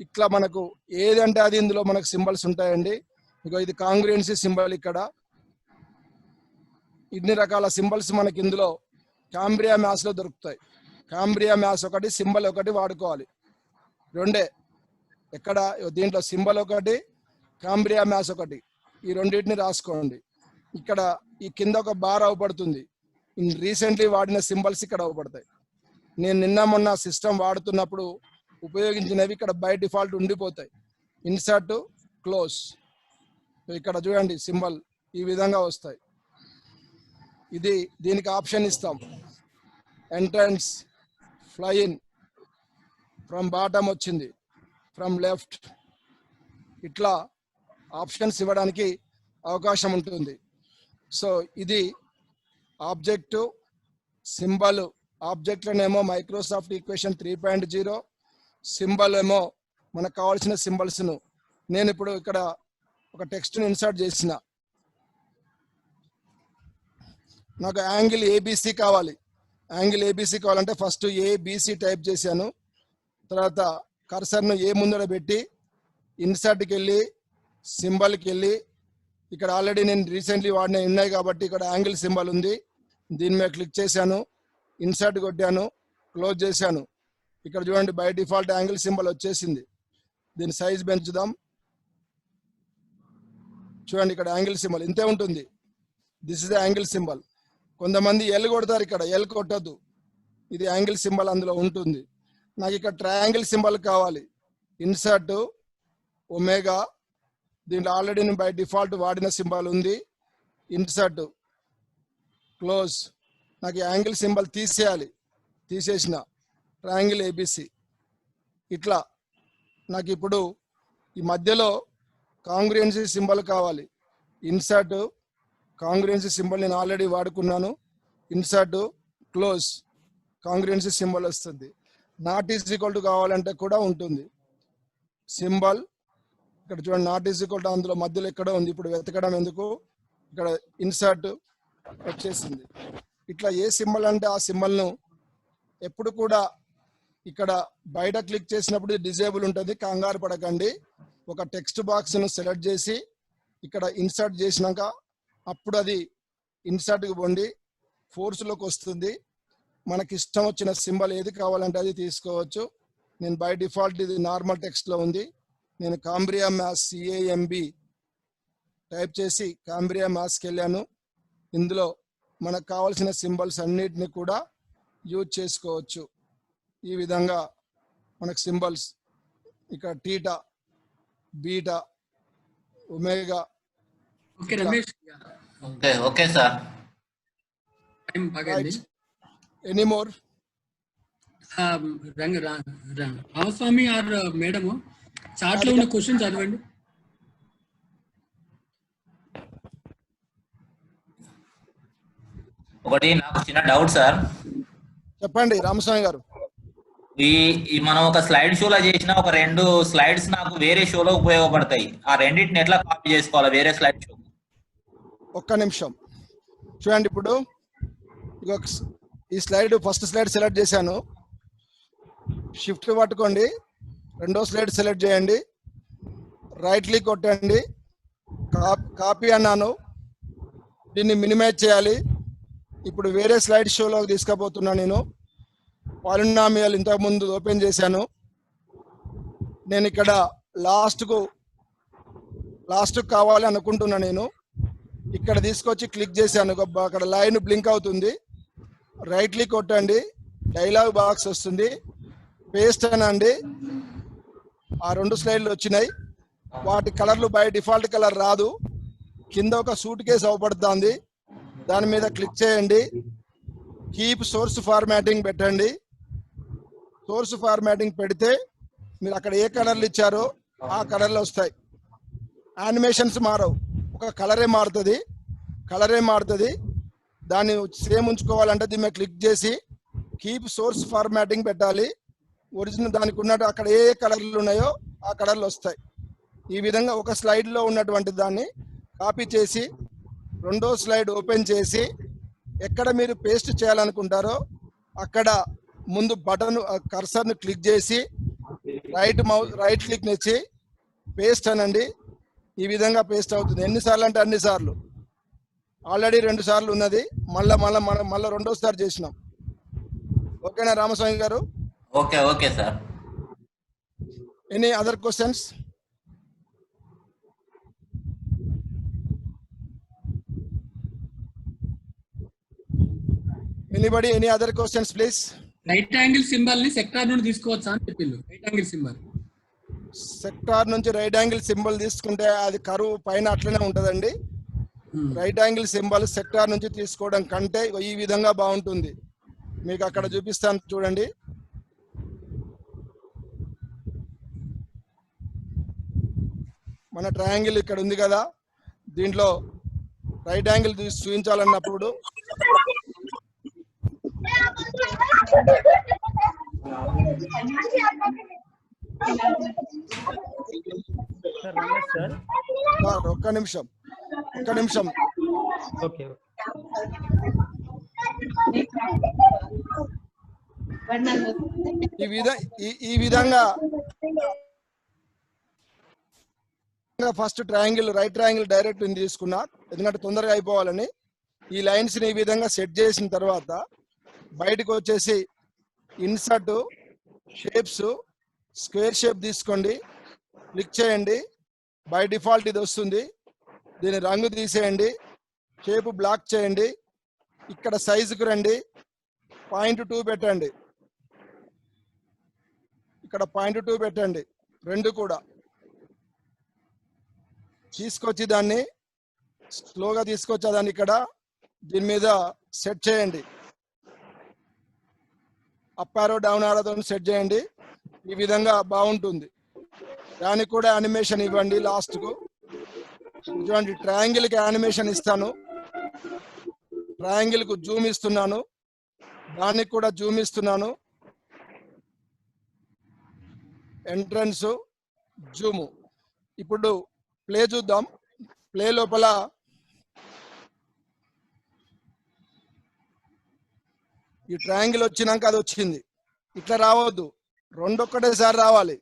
ఇట్లా మనకు ఏదంటే అది ఇందులో మనకు సింబల్స్ ఉంటాయండి. ఇక ఇది కాంగ్రుయెన్సీ సింబల్. ఇక్కడ ఇన్ని రకాల సింబల్స్ మనకి ఇందులో కాంబ్రియా మ్యాథ్స్ లో దొరుకుతాయి. కాంబ్రియా మ్యాథ్స్ ఒకటి, సింబల్ ఒకటి వాడుకోవాలి, రెండే. ఎక్కడ దీంట్లో సింబల్ ఒకటి, కాంబ్రియా మ్యాథ్స్ ఒకటి, ఈ రెండింటిని రాసుకోండి. ఇక్కడ ఈ కింద ఒక బార్ అవపడుతుంది, రీసెంట్లీ వాడిన సింబల్స్ ఇక్కడ అవపడతాయి. నేను నిన్న మొన్న సిస్టమ్ వాడుతున్నప్పుడు ఉపయోగించినవి ఇక్కడ బై డిఫాల్ట్ ఉండిపోతాయి. Insert, close. ఇక్కడ చూడండి సింబల్ ఈ విధంగా వస్తాయి. ఇది దీనికి ఆప్షన్ ఇస్తాం, entrance, fly in, from bottom వచ్చింది, ఫ్రమ్ లెఫ్ట్. ఇట్లా ఆప్షన్స్ ఇవ్వడానికి అవకాశం ఉంటుంది. సో ఇది ఆబ్జెక్టు, సింబల్. ఆబ్జెక్ట్లనేమో మైక్రోసాఫ్ట్ ఈక్వేషన్ 3.0, సింబల్ ఏమో మనకు కావాల్సిన సింబల్స్ను. నేను ఇప్పుడు ఇక్కడ ఒక టెక్స్ట్ని ఇన్సర్ట్ చేసిన, నాకు యాంగిల్ ఏబిసి కావాలి. యాంగిల్ ఏబిసి కావాలంటే ఫస్ట్ ఏబిసి టైప్ చేశాను, తర్వాత కర్సర్ను ఏ ముందర పెట్టి ఇన్సర్ట్కి వెళ్ళి సింబల్కి వెళ్ళి, ఇక్కడ ఆల్రెడీ నేను రీసెంట్లీ వాడిన ఉన్నాయి కాబట్టి ఇక్కడ యాంగిల్ సింబల్ ఉంది, దీని మీద క్లిక్ చేశాను, ఇన్సర్ట్ కొట్టాను, క్లోజ్ చేశాను. ఇక్కడ చూడండి బై డిఫాల్ట్ యాంగిల్ సింబల్ వచ్చేసింది. దీని సైజ్ పెంచుదాం. చూడండి ఇక్కడ యాంగిల్ సింబల్ ఇంతే ఉంటుంది. This is the angle symbol. కొంతమంది ఎల్ కొడతారు, ఇక్కడ ఎల్ కొట్టద్దు, ఇది యాంగిల్ సింబల్ అందులో ఉంటుంది. నాకు ఇక్కడ ట్రయాంగిల్ సింబల్ కావాలి, ఇన్సర్ట్, ఒమేగా. దీంట్లో ఆల్రెడీ నేను బై డిఫాల్ట్ వాడిన సింబల్ ఉంది, ఇన్సర్ట్, క్లోజ్. నాకు యాంగిల్ సింబల్ తీసేయాలి, తీసేసిన ట్రయాంగిల్ ఏబిసి. ఇట్లా నాకు ఇప్పుడు ఈ మధ్యలో కాంగ్రుయెన్సీ సింబల్ కావాలి, ఇన్సర్ట్, కాంగ్రుయెన్సీ సింబల్ నేను ఆల్రెడీ వాడుకున్నాను, ఇన్సర్ట్, క్లోజ్, కాంగ్రుయెన్సీ సింబల్ వస్తుంది. నాట్ ఈజ్ ఈక్వల్ టు కావాలంటే కూడా ఉంటుంది సింబల్. ఇక్కడ చూడండి నాట్ ఈజ్ ఈక్వల్ టు అందులో మధ్యలో ఎక్కడ ఉంది, ఇప్పుడు వెతకడం ఎందుకు, ఇక్కడ ఇన్సర్ట్ వచ్చేసింది. ఇట్లా ఏ సింబల్ అంటే ఆ సింబల్ను ఎప్పుడు కూడా ఇక్కడ బయట క్లిక్ చేసినప్పుడు డిజేబుల్ ఉంటుంది, కంగారు పడకండి. ఒక టెక్స్ట్ బాక్స్ను సెలెక్ట్ చేసి ఇక్కడ ఇన్సర్ట్ చేసినాక అప్పుడు అది ఇన్సర్ట్కి పోండి, ఫోర్స్లోకి వస్తుంది. మనకి ఇష్టం వచ్చిన సింబల్ ఏది కావాలంటే అది తీసుకోవచ్చు. నేను బై డిఫాల్ట్ ఇది నార్మల్ టెక్స్ట్లో ఉంది, నేను కాంబ్రియా మ్యాథ్స్ CAMB టైప్ చేసి కాంబ్రియా మ్యాథ్స్కి వెళ్ళాను. ఇందులో మనకు కావాల్సిన సింబల్స్ అన్నిటిని కూడా యూజ్ చేసుకోవచ్చు. ఈ విధంగా మనకు సింబల్స్ ఇక్కడ theta, beta, omega. Okay Ramesh, okay sir. Time బాగైంది. Any more? Ramaswamy or madam chat లో ఉన్న క్వశ్చన్ చదవండి. ఒకటి నాకు చిన్న డౌట్ సార్. చెప్పండి రామస్వామి గారు. మనం ఒక స్లైడ్ షోలో చేసిన ఒక 2 స్లైడ్స్ నాకు వేరే షోలో ఉపయోగపడతాయి. ఆ రెండింటిని ఎట్లా కాపీ చేసుకోవాలి వేరే స్లైడ్ షో? ఒక్క నిమిషం చూడండి. ఇప్పుడు ఈ స్లైడ్ ఫస్ట్ స్లైడ్ సెలెక్ట్ చేశాను. షిఫ్ట్ పట్టుకోండి, రెండో స్లైడ్ సెలెక్ట్ చేయండి, రైట్ క్లిక్ కొట్టండి, కాపీ అన్నాను. దీన్ని మినిమైజ్ చేయాలి. ఇప్పుడు వేరే స్లైడ్ షోలోకి తీసుకుపోతున్నా. నేను పాలినామియల్ ఇంతకుముందు ఓపెన్ చేశాను. నేను ఇక్కడ లాస్ట్ కావాలి అనుకుంటున్నా. నేను ఇక్కడ తీసుకొచ్చి క్లిక్ చేశాను. అక్కడ లైన్ బ్లింక్ అవుతుంది. రైట్ క్లిక్ కొట్టండి, డైలాగ్ బాక్స్ వస్తుంది. పేస్ట్ అనండి. ఆ 2 స్లైడ్లు వచ్చినాయి. వాటి కలర్లు బై డిఫాల్ట్ కలర్ రాదు. కింద ఒక సూట్ కేసు అవపడుతుంది. దాని మీద క్లిక్ చేయండి. కీప్ సోర్స్ ఫార్మాటింగ్ పెట్టండి. సోర్స్ ఫార్మాటింగ్ పెడితే మీరు అక్కడ ఏ కలర్లు ఇచ్చారో ఆ కలర్లు వస్తాయి. యానిమేషన్స్ మారవు, ఒక కలరే మారుతుంది. దాన్ని సేమ్ ఉంచుకోవాలంటే దీని మీద క్లిక్ చేసి కీప్ సోర్స్ ఫార్మాటింగ్ పెట్టాలి. ఒరిజినల్ దానికి ఉన్నట్టు అక్కడ ఏ కలర్లు ఉన్నాయో ఆ కలర్లు వస్తాయి. ఈ విధంగా ఒక స్లైడ్లో ఉన్నటువంటి దాన్ని కాపీ చేసి రెండో స్లైడ్ ఓపెన్ చేసి ఎక్కడ మీరు పేస్ట్ చేయాలనుకుంటారో అక్కడ ముందు బటన్ కర్సర్ను క్లిక్ చేసి రైట్ క్లిక్ నచ్చి పేస్ట్ అనండి. ఈ విధంగా పేస్ట్ అవుతుంది. ఎన్నిసార్లు అంటే అన్నిసార్లు. ఆల్రెడీ 2 సార్లు ఉన్నది, మళ్ళా రెండోసారి చేసినాం. ఓకేనా రామస్వామి గారు? Okay sir. Any other questions? Anybody any other questions please? Right angle symbol ని సెక్టార్ నుండి తీసుకోవచ్చా అని చెప్పిండు. రైట్ యాంగిల్ సింబల్ సెక్టార్ నుంచి రైట్ యాంగిల్ సింబల్ తీసుకుంటే అది కరువు పైన అట్లనే ఉంటదండి. రైట్ యాంగిల్ సింబల్ సెక్టార్ నుంచి తీసుకోవడం కంటే ఈ విధంగా బాగుంటుంది. మీకు అక్కడ చూపిస్తాను చూడండి. మన ట్రయాంగిల్ ఇక్కడ ఉంది కదా, దీంట్లో రైట్ యాంగిల్ చూపించాలన్నప్పుడు ఒక్క నిమిషం ఈ విధంగా first triangle right triangle direct తీసుకున్నా, ఎందుకంటే తొందరగా అయిపోవాలని. ఈ లైన్స్ ని ఈ విధంగా సెట్ చేసిన తర్వాత బయటకు వచ్చేసి ఇన్సర్ట్ షేప్స్ స్క్వేర్ షేప్ తీసుకోండి, క్లిక్ చేయండి. బై డిఫాల్ట్ ఇది వస్తుంది. దీని రంగు తీసేయండి, షేప్ బ్లాక్ చేయండి. ఇక్కడ సైజుకు రండి, 0.2 పెట్టండి. ఇక్కడ 0.2 పెట్టండి. 2 కూడా తీసుకొచ్చి దాన్ని స్లోగా తీసుకొచ్చా దాన్ని ఇక్కడ దీని మీద సెట్ చేయండి. అప్ ఆరో డౌన్ ఆరోతో సెట్ చేయండి. ఈ విధంగా బాగుంటుంది. దానికి కూడా యానిమేషన్ ఇవ్వండి. లాస్ట్కు చూడండి, ట్రయాంగిల్కి యానిమేషన్ ఇస్తాను. ట్రయాంగిల్కు జూమ్ ఇస్తున్నాను, దానికి కూడా జూమ్ ఇస్తున్నాను. Entrance zoom. ఇప్పుడు ప్లే చూద్దాం. ప్లే లోపల ఈ ట్రయాంగిల్ వచ్చినాక అది వచ్చింది. ఇట్లా రావద్దు, 2 ఒక్కటేసారి రావాలి.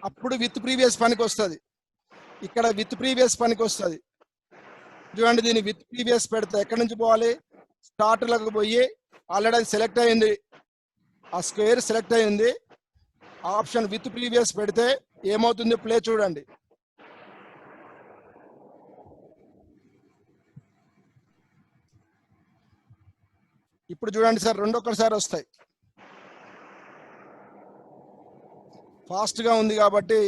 అప్పుడు విత్ ప్రీవియస్ పనికి వస్తుంది. ఇక్కడ విత్ ప్రీవియస్ పనికి వస్తుంది. చూడండి, దీన్ని విత్ ప్రీవియస్ పెడితే ఎక్కడి నుంచి పోవాలి? స్టార్ట్లకు పోయి ఆల్రెడీ సెలెక్ట్ అయింది, ఆ స్క్వేర్ సెలెక్ట్ అయింది. ఆప్షన్ విత్ ప్రీవియస్ పెడితే ఏమవుతుంది? ప్లే చూడండి. ఇప్పుడు చూడండి సార్, 2 ఒక్కసారి వస్తాయి. ఫాస్ట్ గా ఉంది కాబట్టి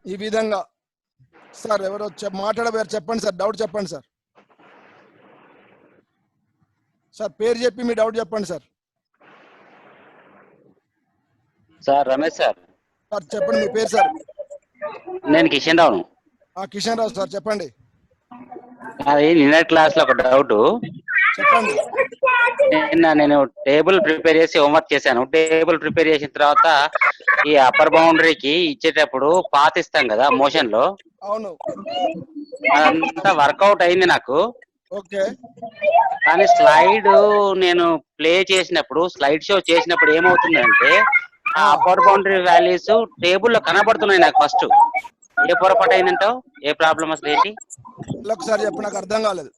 ఈ విధంగా. సార్ ఎవరో మాట్లాడబోయారు, చెప్పండి సార్. డౌట్ చెప్పండి సార్. సార్ పేరు చెప్పి మీ డౌట్ చెప్పండి sir. Sir Ramesh sir. Sir చెప్పండి మీ పేరు సార్. నేను కిషన్ రావును. కిషన్ రావు సార్ చెప్పండి. అది నిన్న క్లాస్ లో ఒక డౌట్. చెప్పండి. నిన్న నేను టేబుల్ ప్రిపేర్ చేసి హోంవర్క్ చేశాను. టేబుల్ ప్రిపేర్ చేసిన తర్వాత ఈ అప్పర్ బౌండరీకి ఇచ్చేటప్పుడు పాత్ ఇస్తాం కదా మోషన్ లో, అవును. అదంతా వర్కౌట్ అయింది నాకు. ఓకే. కానీ స్లైడ్ నేను ప్లే చేసినప్పుడు, స్లైడ్ షో చేసినప్పుడు ఏమవుతుందంటే ఆ అప్పర్ బౌండరీ వాల్యూస్ టేబుల్ లో కనబడుతున్నాయి నాకు. ఫస్ట్ ఏ పొరపాటు అయిందంటావు? ఏ ప్రాబ్లం అసలు ఏంటి? ఒకసారి చెప్పు, నాకు అర్థం కాలేదు.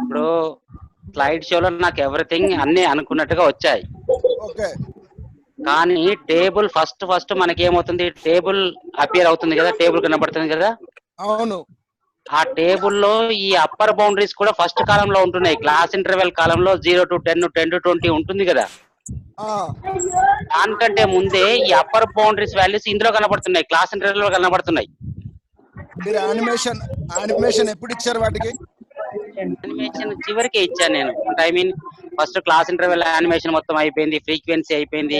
ఇప్పుడు స్లైడ్ షోలో నాకు ఎవ్రీథింగ్ అన్ని అనుకున్నట్టుగా వచ్చాయి. ఓకే. కానీ టేబుల్ ఫస్ట్ మనకి ఏమవుతుంది, టేబుల్ అపియర్ అవుతుంది కదా, టేబుల్ కనబడుతుంది కదా. అవును. ఆ టేబుల్లో ఈ అప్పర్ బౌండరీస్ కూడా ఫస్ట్ కాలంలో ఉంటున్నాయి. క్లాస్ ఇంటర్వెల్ కాలంలో 0 to 10, 10 to 20 ఉంటుంది కదా. దానికంటే ముందే ఈ అప్పర్ బౌండరీస్ వాల్యూస్ ఇందులో కనబడుతున్నాయి, క్లాస్ ఇంటర్వెల్ లో కనబడుతున్నాయి. మీరు యానిమేషన్ ఎప్పుడు ఇచ్చారు వాటికి? యానిమేషన్ చివరికి ఇచ్చాను నేను. అంటే I mean first class interval animation మొత్తం అయిపోయింది, ఫ్రీక్వెన్సీ అయిపోయింది,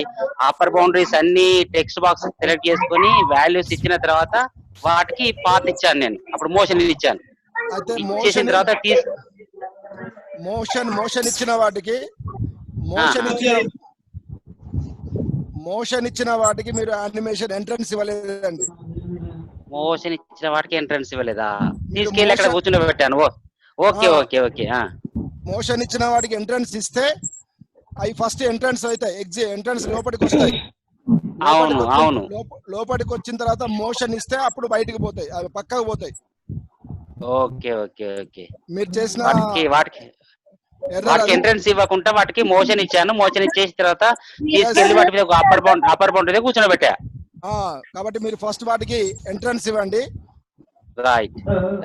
అప్పర్ బౌండరీస్ అన్ని టెక్స్ట్ బాక్స్ సెలెక్ట్ చేసుకొని వాల్యూస్ ఇచ్చిన తర్వాత వాటికి పాత్ ఇచ్చాను నేను. అప్పుడు మోషన్ ఇచ్చాను. అయితే ఇచ్చేసిన తర్వాత మోషన్ ఇచ్చిన వాటికి మోషన్ ఇచ్చిన వాటికి మీరు యానిమేషన్ ఎంట్రన్స్ ఇవ్వలేదండి. మోషన్ ఇచ్చిన వాటికి ఎంట్రన్స్ ఇవ్వలేదా? తీసుకెళ్ళి అక్కడ కూర్చుని పెట్టాను. Okay okay okay. మోషన్ ఇచ్చిన వాటికి ఎంట్రన్స్ ఇస్తే అవి ఫస్ట్ ఎంట్రన్స్ అవుతాయి, ఎంట్రన్స్ లోపలికి వస్తాయి. అవును అవును. లోపలికి వచ్చిన తర్వాత మోషన్ ఇస్తే అప్పుడు బయటికి పోతాయి, అవి పక్కకు పోతాయి. Okay okay okay. మీరు చేసిన వాటికి ఎంట్రన్స్ ఇవ్వకుండా వాటికి మోషన్ ఇచ్చాను. మోషన్ ఇచ్చేసిన తర్వాత తీసుకెళ్లి వాటి మీద అప్పర్ బౌండరీ కూర్చోబెట్టా. కాబట్టి మీరు ఫస్ట్ వాటికి ఎంట్రన్స్ ఇవ్వండి, రైట్.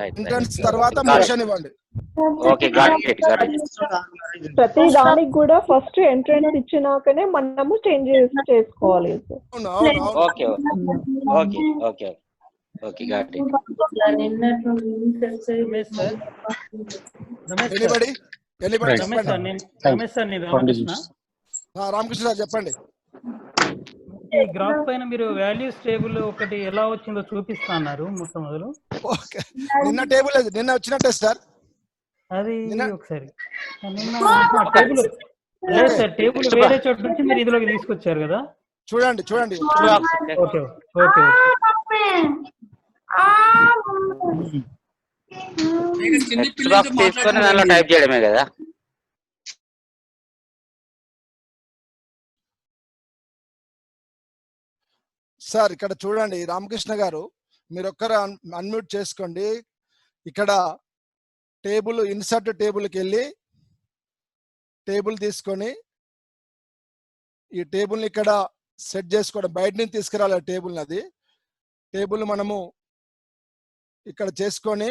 ఎంట్రన్స్ తర్వాత మోషన్ ఇవ్వండి. Okay, got it. ప్రతి దానికి కూడా ఫస్ట్ ఎంట్రన్స్ ఇచ్చినాకనే మనము చేంజ్ చేసుకోవాలి. Okay okay okay okay, got it. Ramakrishna sir చెప్పండి. ఈ గ్రాఫ్ పైన మీరు వాల్యూస్ టేబుల్ ఒకటి ఎలా వచ్చిందో చూపిస్తా అన్నారు మొట్టమొదలు. ఓకే. నిన్న వచ్చినట్టే సార్. అది ఒకసారి టేబుల్ లేదు సార్, టేబుల్ వేరే చోట నుంచి మీరు ఇందులోకి తీసుకొచ్చారు కదా. చూడండి. Okay okay. తీసుకొని దానిలో టైప్ చేయడమే కదా. సార్ ఇక్కడ చూడండి రామకృష్ణ గారు, మీరు ఒక్కరు అన్మ్యూట్ చేసుకోండి. ఇక్కడ ఇన్సర్ట్ టేబుల్కి వెళ్ళి టేబుల్ తీసుకొని ఈ టేబుల్ని ఇక్కడ సెట్ చేసుకోవడం, బయట నుంచి తీసుకురావాలి టేబుల్ని. అది టేబుల్ మనము ఇక్కడ చేసుకొని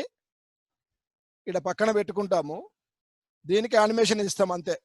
ఇక్కడ పక్కన పెట్టుకుంటాము. దీనికి యానిమేషన్ ఇస్తాం అంతే.